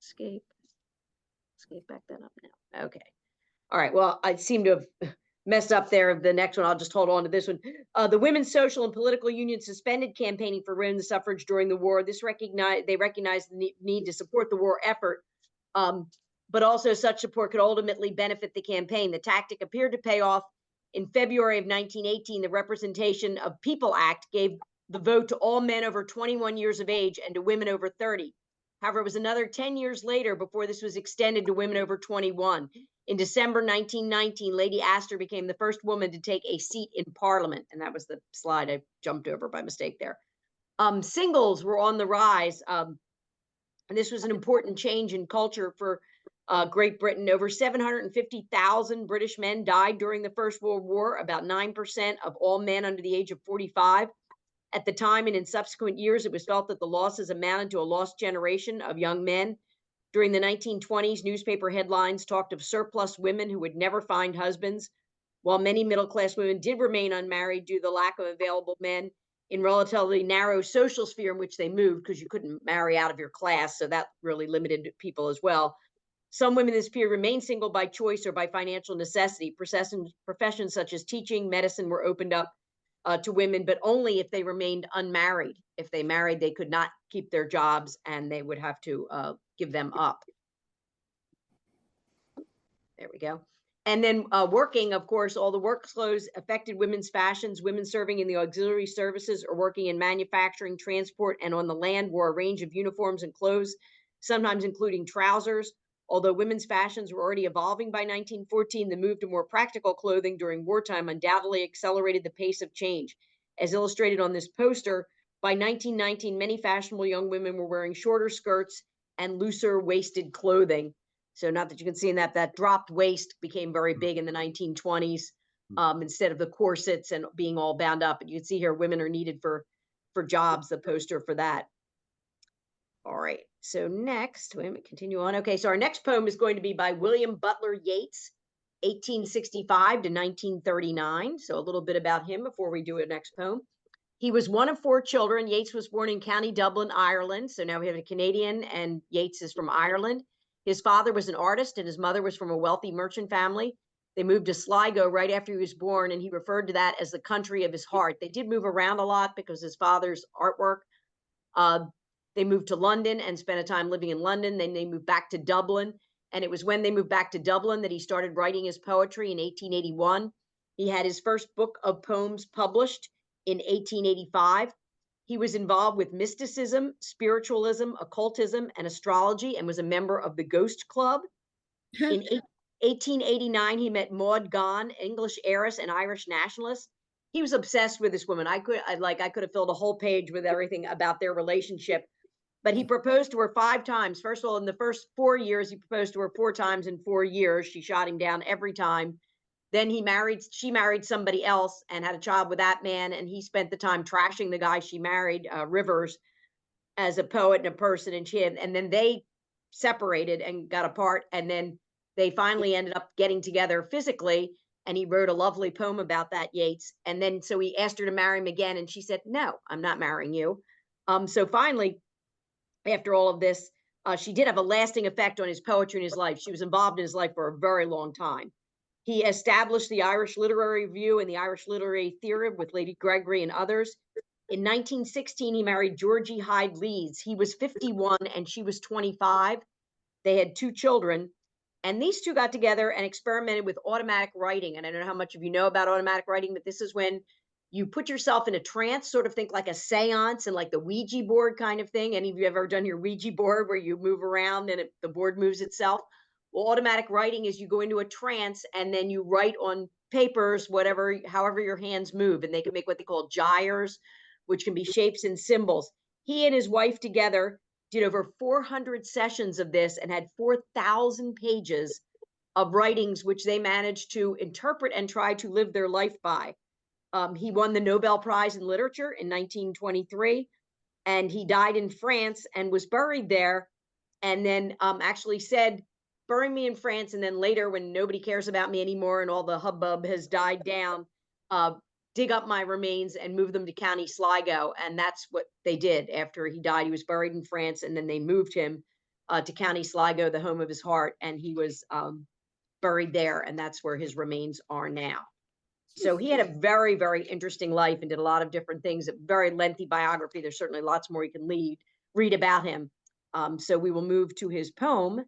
Escape back that up now. Okay. All right. Well, I seem to have messed up there. The next one, I'll just hold on to this one. The Women's Social and Political Union suspended campaigning for women's suffrage during the war. They recognized the need to support the war effort, but also such support could ultimately benefit the campaign. The tactic appeared to pay off. In February of 1918, the Representation of People Act gave the vote to all men over 21 years of age and to women over 30. However, it was another 10 years later before this was extended to women over 21. In December 1919, Lady Astor became the first woman to take a seat in Parliament. And that was the slide I jumped over by mistake there. Singles were on the rise. And this was an important change in culture for Great Britain. Over 750,000 British men died during the First World War, about 9% of all men under the age of 45. At the time and in subsequent years, it was felt that the losses amounted to a lost generation of young men. During the 1920s, newspaper headlines talked of surplus women who would never find husbands, while many middle-class women did remain unmarried due to the lack of available men in relatively narrow social sphere in which they moved, because you couldn't marry out of your class, so that really limited people as well. Some women in this period remained single by choice or by financial necessity. Professions such as teaching, medicine were opened up to women, but only if they remained unmarried. If they married, they could not keep their jobs and they would have to give them up. There we go. And then working, of course, all the work clothes affected women's fashions. Women serving in the auxiliary services or working in manufacturing, transport, and on the land wore a range of uniforms and clothes, sometimes including trousers. Although women's fashions were already evolving by 1914, the move to more practical clothing during wartime undoubtedly accelerated the pace of change. As illustrated on this poster, by 1919, many fashionable young women were wearing shorter skirts and looser waisted clothing. So not that you can see in that dropped waist became very big in the 1920s, instead of the corsets and being all bound up. And you can see here, women are needed for jobs, the poster for that. All right, so next, wait a minute, continue on. Okay, so our next poem is going to be by William Butler Yeats, 1865 to 1939. So a little bit about him before we do a next poem. He was one of 4 children. Yeats was born in County Dublin, Ireland. So now we have a Canadian, and Yeats is from Ireland. His father was an artist and his mother was from a wealthy merchant family. They moved to Sligo right after he was born, and he referred to that as the country of his heart. They did move around a lot because his father's artwork. They moved to London and spent a time living in London. Then they moved back to Dublin. And it was when they moved back to Dublin that he started writing his poetry in 1881. He had his first book of poems published in 1885. He was involved with mysticism, spiritualism, occultism, and astrology, and was a member of the Ghost Club. In 1889, he met Maud Gonne, English heiress and Irish nationalist. He was obsessed with this woman. I could have filled a whole page with everything about their relationship. But he proposed to her 5 times. First of all, in the first 4 years, he proposed to her 4 times in 4 years. She shot him down every time. Then she married somebody else and had a child with that man. And he spent the time trashing the guy she married, Rivers, as a poet and a person. And then they separated and got apart. And then they finally ended up getting together physically. And he wrote a lovely poem about that, Yeats. And then so he asked her to marry him again. And she said, no, I'm not marrying you. So finally, after all of this, she did have a lasting effect on his poetry and his life. She was involved in his life for a very long time. He established the Irish Literary Review and the Irish Literary Theatre with Lady Gregory and others. In 1916, he married Georgie Hyde Leeds. He was 51 and she was 25. They had 2 children. And these 2 got together and experimented with automatic writing. And I don't know how much of you know about automatic writing, but this is when you put yourself in a trance, sort of think like a seance and like the Ouija board kind of thing. Any of you ever done your Ouija board where you move around and the board moves itself? Well, automatic writing is you go into a trance and then you write on papers, however your hands move, and they can make what they call gyres, which can be shapes and symbols. He and his wife together did over 400 sessions of this and had 4,000 pages of writings, which they managed to interpret and try to live their life by. He won the Nobel Prize in Literature in 1923, and he died in France and was buried there, and then actually said, bury me in France, and then later when nobody cares about me anymore and all the hubbub has died down, dig up my remains and move them to County Sligo. And that's what they did after he died. He was buried in France, and then they moved him to County Sligo, the home of his heart, and he was buried there, and that's where his remains are now. So he had a very, very interesting life and did a lot of different things, a very lengthy biography. There's certainly lots more you can read about him. So we will move to his poem,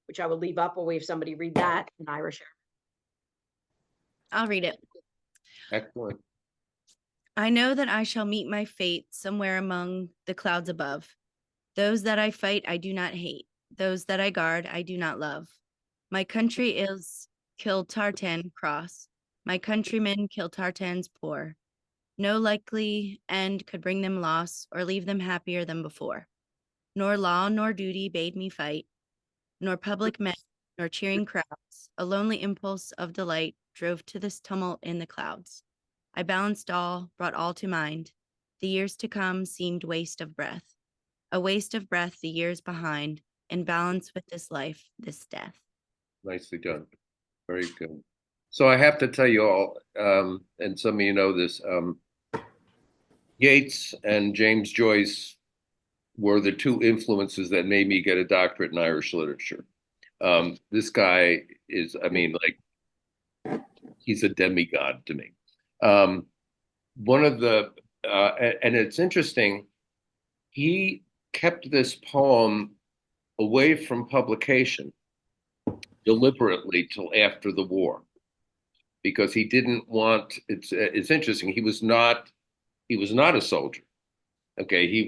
which I will leave up while we have somebody read that in Irish. I'll read it. Excellent. I know that I shall meet my fate somewhere among the clouds above. Those that I fight, I do not hate. Those that I guard, I do not love. My country is Kiltartan cross. My countrymen Kiltartans poor. No likely end could bring them loss or leave them happier than before. Nor law nor duty bade me fight, nor public men nor cheering crowds. A lonely impulse of delight drove to this tumult in the clouds. I balanced all, brought all to mind. The years to come seemed waste of breath. A waste of breath the years behind, in balance with this life, this death. Nicely done. Very good. So I have to tell you all, and some of you know this, Yeats and James Joyce were the 2 influences that made me get a doctorate in Irish literature. This guy is, he's a demigod to me. One of the, and it's interesting, he kept this poem away from publication deliberately till after the war, because he didn't want, it's interesting, he was not a soldier. Okay,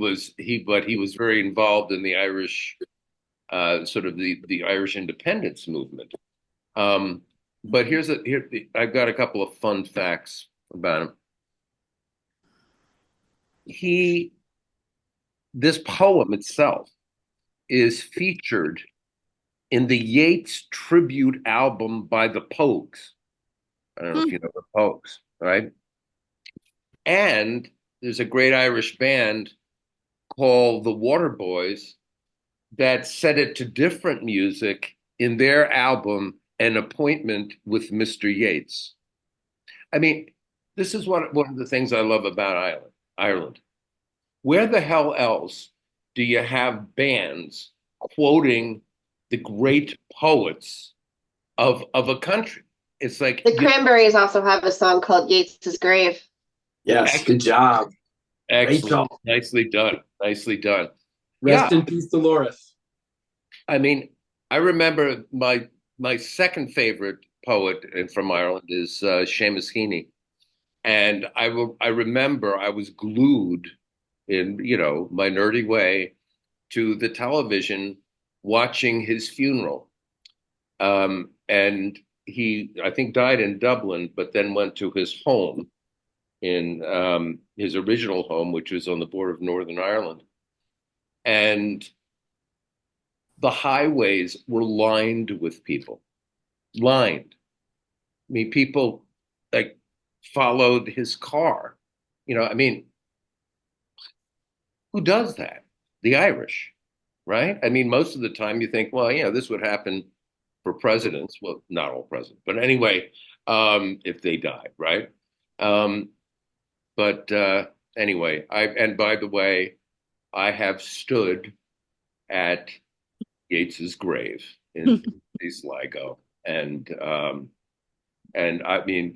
but he was very involved in the Irish, sort of the Irish independence movement. But I've got a couple of fun facts about him. This poem itself is featured in the Yeats tribute album by the Pogues. I don't know if you know the Pogues, right? And there's a great Irish band called the Waterboys that set it to different music in their album, An Appointment with Mr. Yeats. I mean, this is one of the things I love about Ireland. Where the hell else do you have bands quoting the great poets of a country? it's like The Cranberries also have a song called Yeats' Grave. Yes, good job. Excellent. Nicely done. Nicely done. Rest in peace, Dolores. I mean, I remember my second favorite poet from Ireland is Seamus Heaney. And I remember I was glued in, my nerdy way to the television watching his funeral. And he, I think, died in Dublin, but then went to his home in his original home, which was on the border of Northern Ireland. And the highways were lined with people. Lined. I mean, people like followed his car. I mean, who does that? The Irish, right? I mean, most of the time you think, well, this would happen for presidents. Well, not all presidents, but anyway, if they died, right? But anyway, and by the way, I have stood at Yeats's grave in Sligo, and I mean,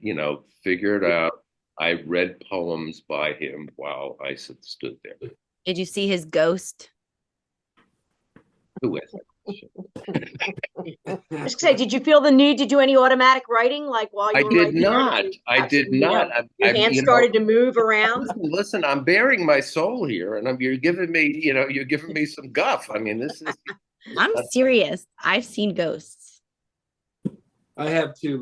figure it out. I read poems by him while I stood there. Did you see his ghost? Who is I was gonna say, did you feel the need to do any automatic writing, like while you I were did writing? not. I did not. Your hands started to move around. Listen, I'm bearing my soul here, and you're giving me some guff. I mean, this is. I'm serious. I've seen ghosts. I have too.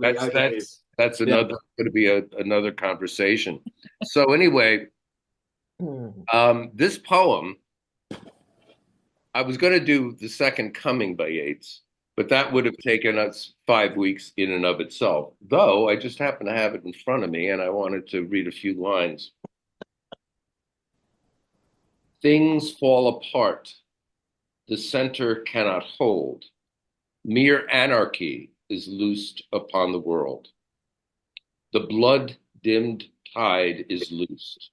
That's another going to be another conversation. So anyway, this poem, I was going to do The Second Coming by Yeats, but that would have taken us 5 weeks in and of itself. Though I just happen to have it in front of me, and I wanted to read a few lines. Things fall apart. The center cannot hold. Mere anarchy is loosed upon the world. The blood-dimmed tide is loosed,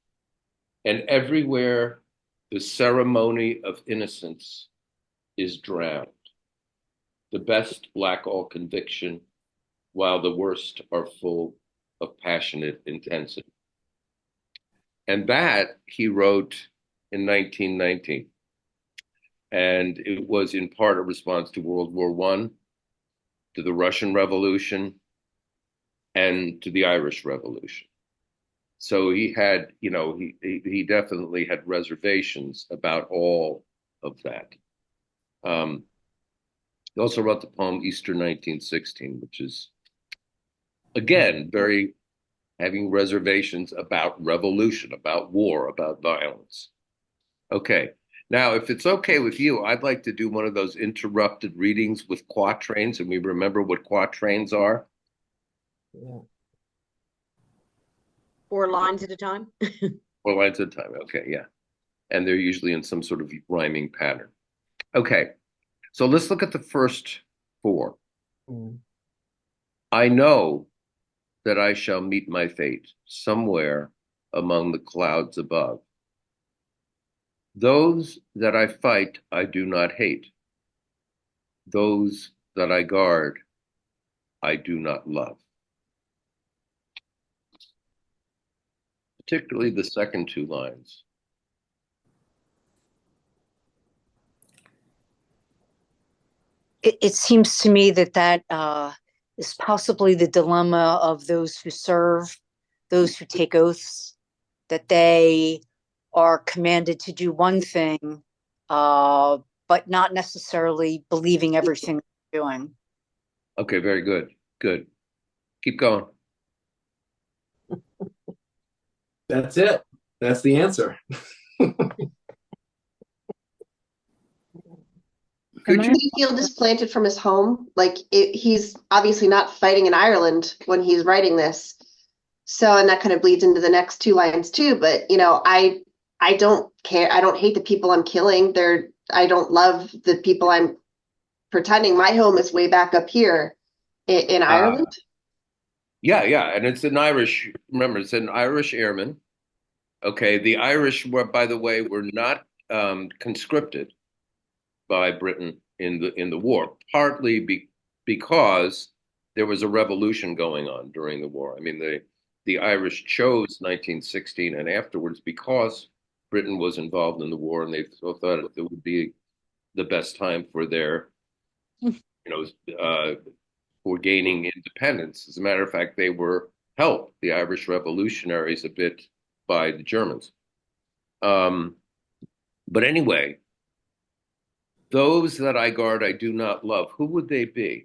and everywhere the ceremony of innocence is drowned. The best lack all conviction, while the worst are full of passionate intensity. And that he wrote in 1919. And it was in part a response to World War I, to the Russian Revolution, and to the Irish Revolution. So he had, he definitely had reservations about all of that. He also wrote the poem Easter 1916, which is, again, very having reservations about revolution, about war, about violence. Okay. Now, if it's okay with you, I'd like to do one of those interrupted readings with quatrains, and we remember what quatrains are. Yeah. 4 lines at a time? 4 lines at a time, okay, yeah. And they're usually in some sort of rhyming pattern. Okay, so let's look at the first 4. I know that I shall meet my fate somewhere among the clouds above. Those that I fight, I do not hate. Those that I guard, I do not love. Particularly the second 2 lines. It seems to me that is possibly the dilemma of those who serve, those who take oaths, that they are commanded to do one thing, but not necessarily believing everything they're doing. Okay, very good. Good. Keep going. That's it. That's the answer. Could he feel displanted from his home? Like he's obviously not fighting in Ireland when he's writing this. So, and that kind of bleeds into the next 2 lines too. But, I don't care. I don't hate the people I'm killing. I don't love the people I'm pretending. My home is way back up here in Ireland. Yeah. And it's an Irish, remember, it's an Irish airman. Okay, the Irish were, by the way, were not conscripted by Britain in the war, partly because there was a revolution going on during the war. I mean, the Irish chose 1916 and afterwards because Britain was involved in the war, and they thought it would be the best time for their, for gaining independence. As a matter of fact, they were helped, the Irish revolutionaries, a bit by the Germans. But anyway, those that I guard, I do not love. Who would they be?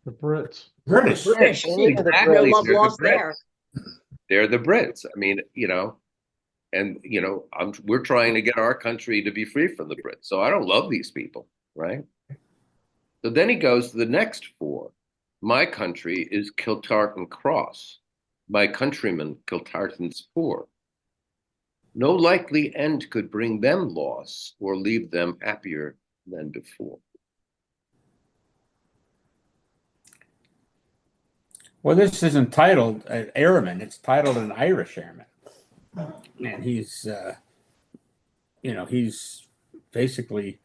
The Brits. British. Exactly. No love They're the lost Brits. there. They're the Brits. I mean, and we're trying to get our country to be free from the Brits. So I don't love these people, right? So then he goes to the next four. My country is Kiltartan Cross. My countrymen Kiltartan's poor. No likely end could bring them loss or leave them happier than before. Well, this isn't titled Airman. It's titled An Irish Airman. And he's, he's basically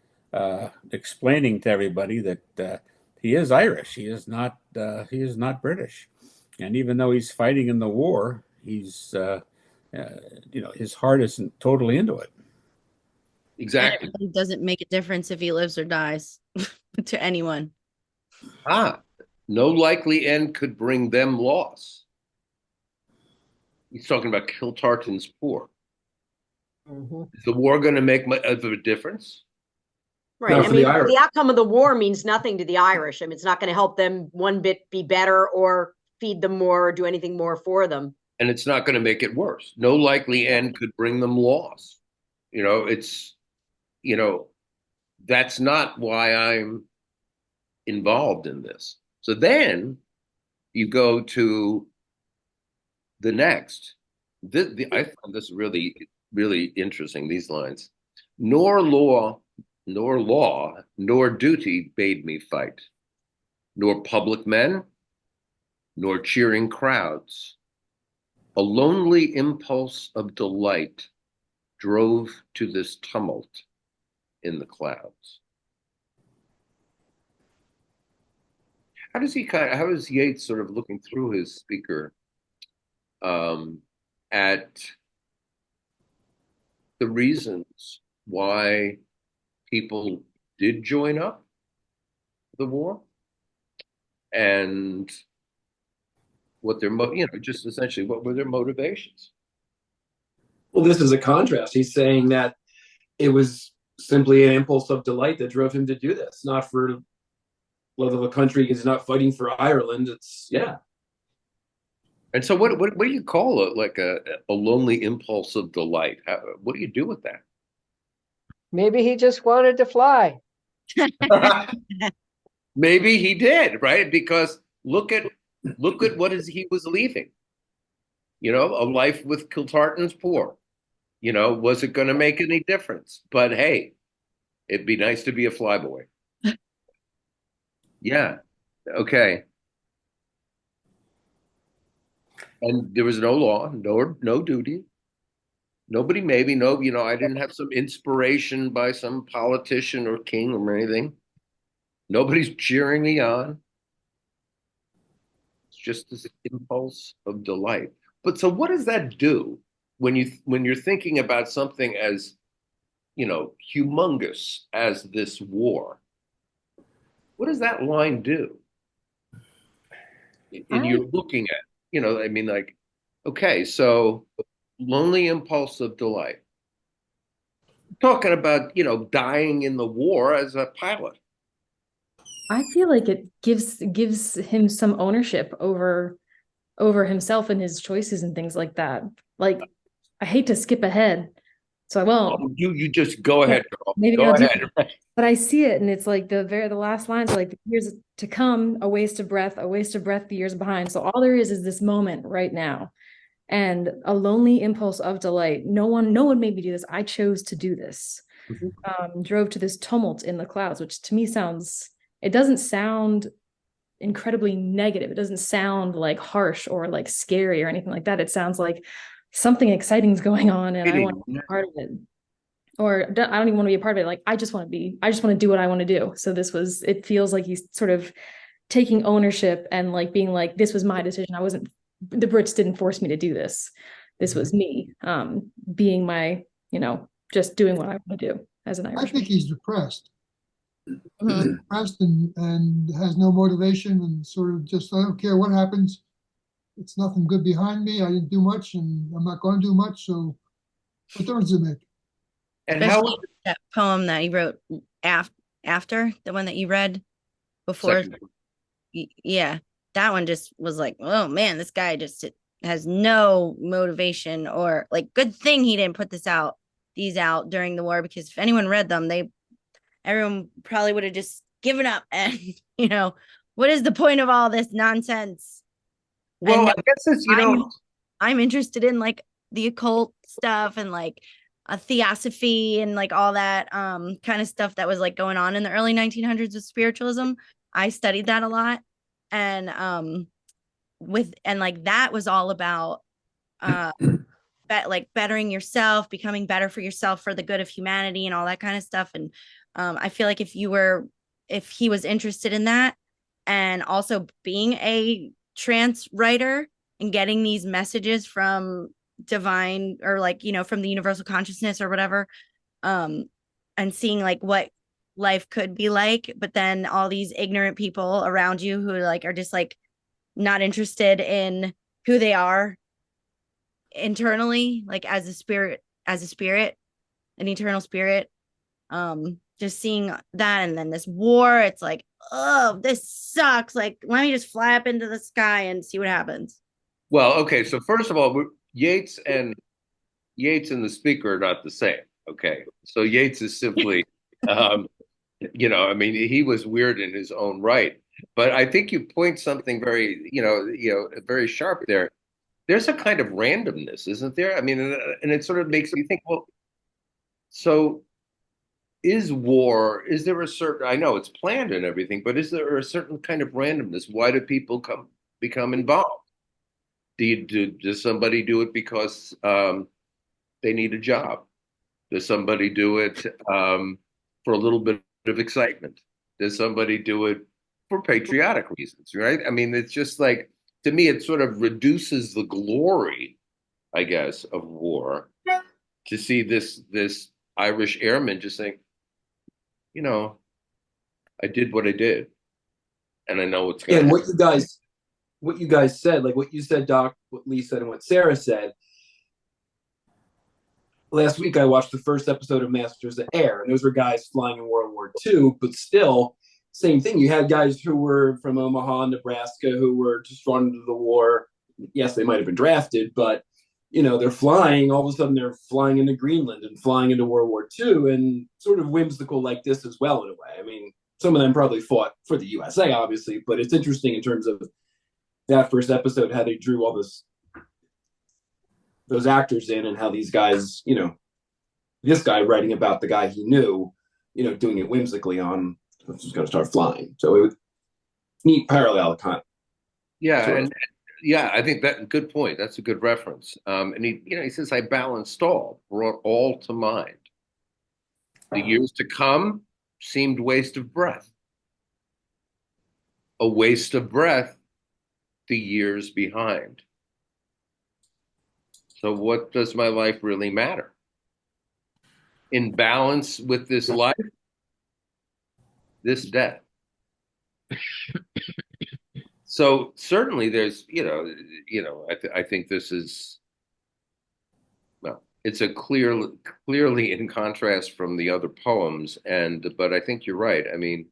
explaining to everybody that he is Irish. He is not British. And even though he's fighting in the war, he's, his heart isn't totally into it. Exactly. It doesn't make a difference if he lives or dies to anyone. No likely end could bring them loss. He's talking about Kiltartan's poor. Is the war going to make much of a difference? Right. I mean, the outcome of the war means nothing to the Irish. I mean, it's not going to help them one bit be better or feed them more or do anything more for them. And it's not going to make it worse. No likely end could bring them loss. That's not why I'm involved in this. So then you go to the next. I find this really, really interesting, these lines. Nor law, nor duty bade me fight, nor public men, nor cheering crowds. A lonely impulse of delight drove to this tumult in the clouds. How is Yeats sort of looking through his speaker at the reasons why people did join up the war and what their just essentially what were their motivations? Well, this is a contrast. He's saying that it was simply an impulse of delight that drove him to do this, not for love of a country. He's not fighting for Ireland. And so what do you call it? Like a lonely impulse of delight? What do you do with that? Maybe he just wanted to fly. Maybe he did, right? Because look at what he was leaving. A life with Kiltartan's poor. Was it going to make any difference? But hey, it'd be nice to be a flyboy. Yeah. Okay. And there was no law, no duty. Nobody, I didn't have some inspiration by some politician or king or anything. Nobody's cheering me on. It's just this impulse of delight. But so what does that do when you're thinking about something as, humongous as this war? What does that line do? And you're looking at, okay, so lonely impulse of delight. Talking about, dying in the war as a pilot. I feel like it gives him some ownership over himself and his choices and things like that. Like, I hate to skip ahead, so I won't. Oh, you just go ahead, girl. Maybe go I'll ahead. But I see it, and it's like the last lines are like, the years to come, a waste of breath, the years behind. So all there is this moment right now, and a lonely impulse of delight. No one made me do this. I chose to do this. Drove to this tumult in the clouds, which to me doesn't sound incredibly negative. It doesn't sound like harsh or like scary or anything like that. It sounds like something exciting is going on, and I want to be a part of it. Or I don't even want to be a part of it. Like, I just want to do what I want to do. So it feels like he's sort of taking ownership and like being like, this was my decision. The Brits didn't force me to do this. This was me being my, just doing what I want to do as an Irishman. I think he's depressed. Depressed and has no motivation and sort of just, I don't care what happens. It's nothing good behind me. I didn't do much and I'm not going to do much. So what difference does it make? And especially that poem that he wrote after the one that you read before. Yeah, that one just was like, oh man, this guy just has no motivation, or like, good thing he didn't put these out during the war, because if anyone read them, everyone probably would have just given up. And what is the point of all this nonsense? Well, I guess it's, I'm interested in like the occult stuff and like a theosophy and like all that kind of stuff that was like going on in the early 1900s with spiritualism. I studied that a lot, and like that was all about like bettering yourself, becoming better for yourself for the good of humanity and all that kind of stuff. And I feel like if he was interested in that, and also being a trance writer and getting these messages from divine, or like, from the universal consciousness or whatever, and seeing like what life could be like, but then all these ignorant people around you who like are just like not interested in who they are internally, like as a spirit, an eternal spirit, just seeing that, and then this war, it's like, oh, this sucks, like let me just fly up into the sky and see what happens. Well, okay, so first of all, Yeats and the speaker are not the same. Okay, so Yeats is simply I mean, he was weird in his own right, but I think you point something very very sharp there. There's a kind of randomness, isn't there? I mean, and it sort of makes me think, well, so is there a certain, I know it's planned and everything, but is there a certain kind of randomness? Why do people become involved? Does somebody do it because they need a job? Does somebody do it for a little bit of excitement? Does somebody do it for patriotic reasons, right? I mean, it's just like, to me, it sort of reduces the glory, I guess, of war to see this Irish airman just saying, I did what I did, and I know what's going to happen. And what you guys said, like what you said, Doc, what Lee said, and what Sarah said. Last week, I watched the first episode of Masters of Air, and those were guys flying in World War II, but still, same thing. You had guys who were from Omaha, Nebraska, who were just drawn into the war. Yes, they might have been drafted, but, they're flying. All of a sudden, they're flying into Greenland and flying into World War II, and sort of whimsical like this as well, in a way. I mean, some of them probably fought for the USA, obviously, but it's interesting in terms of that first episode, how they drew all those actors in, and how these guys, this guy writing about the guy he knew, doing it whimsically on who's going to start flying. So it was neat parallel kind of. Yeah, I think that good point. That's a good reference. And he says, I balanced all, brought all to mind. The years to come seemed waste of breath. A waste of breath, the years behind. So what does my life really matter? In balance with this life, this death. So certainly there's, I think this is, well, it's a clearly in contrast from the other poems, but I think you're right. I mean,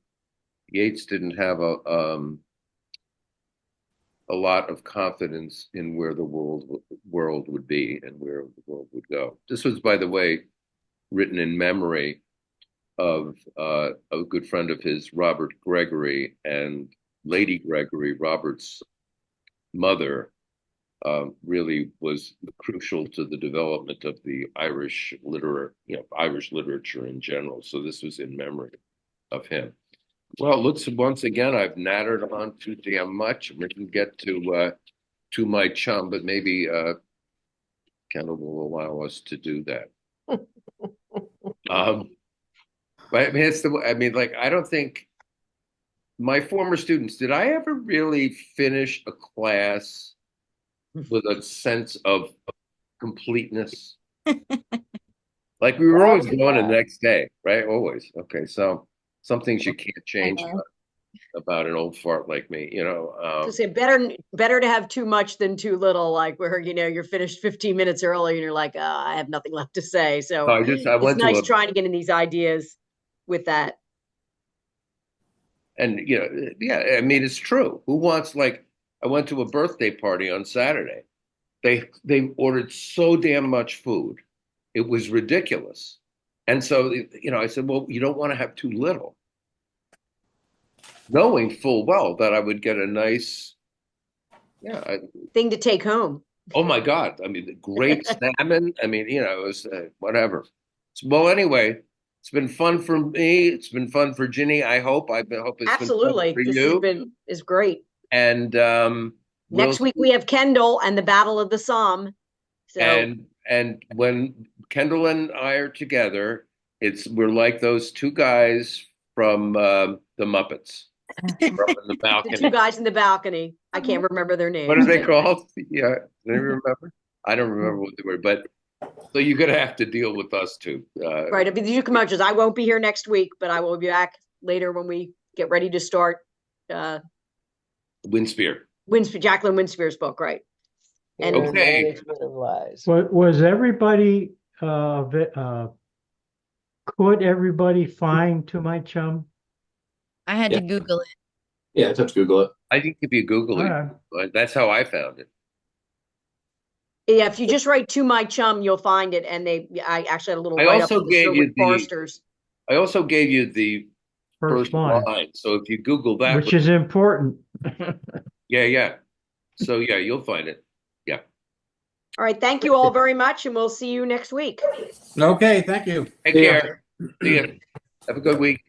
Yeats didn't have a lot of confidence in where the world would be and where the world would go. This was, by the way, written in memory of a good friend of his, Robert Gregory, and Lady Gregory, Robert's mother, really was crucial to the development of the Irish literature in general. So this was in memory of him. Well, once again, I've nattered on too damn much. We can get to my chum, but maybe Kendall will allow us to do that. But I mean, I don't think my former students, did I ever really finish a class with a sense of completeness? Like we were always going the next day, right? Always. Okay, so some things you can't change about an old fart like me, you know. To say better to have too much than too little, like where you're finished 15 minutes early and you're like, I have nothing left to say. So I it's went trying to get in these ideas with that. And yeah, I mean it's true. Who wants I went to a birthday party on Saturday. They ordered so damn much food. It was ridiculous. And so, I said, well, you don't want to have too little. Knowing full well that I would get a nice, thing to take home. Oh my God. I mean, great salmon. I mean, it was whatever. Well, anyway, it's been fun for me. It's been fun for Ginny. I hope it's Absolutely. been fun for This you. is great. And next week we have Kendall and the Battle of the Somme. So and when Kendall and I are together, we're like those two guys from the Muppets. The balcony. The two guys in the balcony. I can't remember their names. What are they called? Yeah, do you remember? I don't remember what they were, but so you're gonna have to deal with us too. Right. The Newcomers. I won't be here next week, but I will be back later when we get ready to start. Winspear, Jacqueline Winspear's book, right? And okay. Was everybody could everybody find To My Chum? I had to Google it. Yeah, I had to Google it. I think if you Google it, but that's how I found it. Yeah, if you just write To My Chum, you'll find it. And I actually had a little write-up also gave you Forsters. I also gave you the first line. So if you Google that, which is important. Yeah. So yeah, you'll find it. Yeah. All right. Thank you all very much, and we'll see you next week. Okay, thank you. Take care. See ya. Have a good week.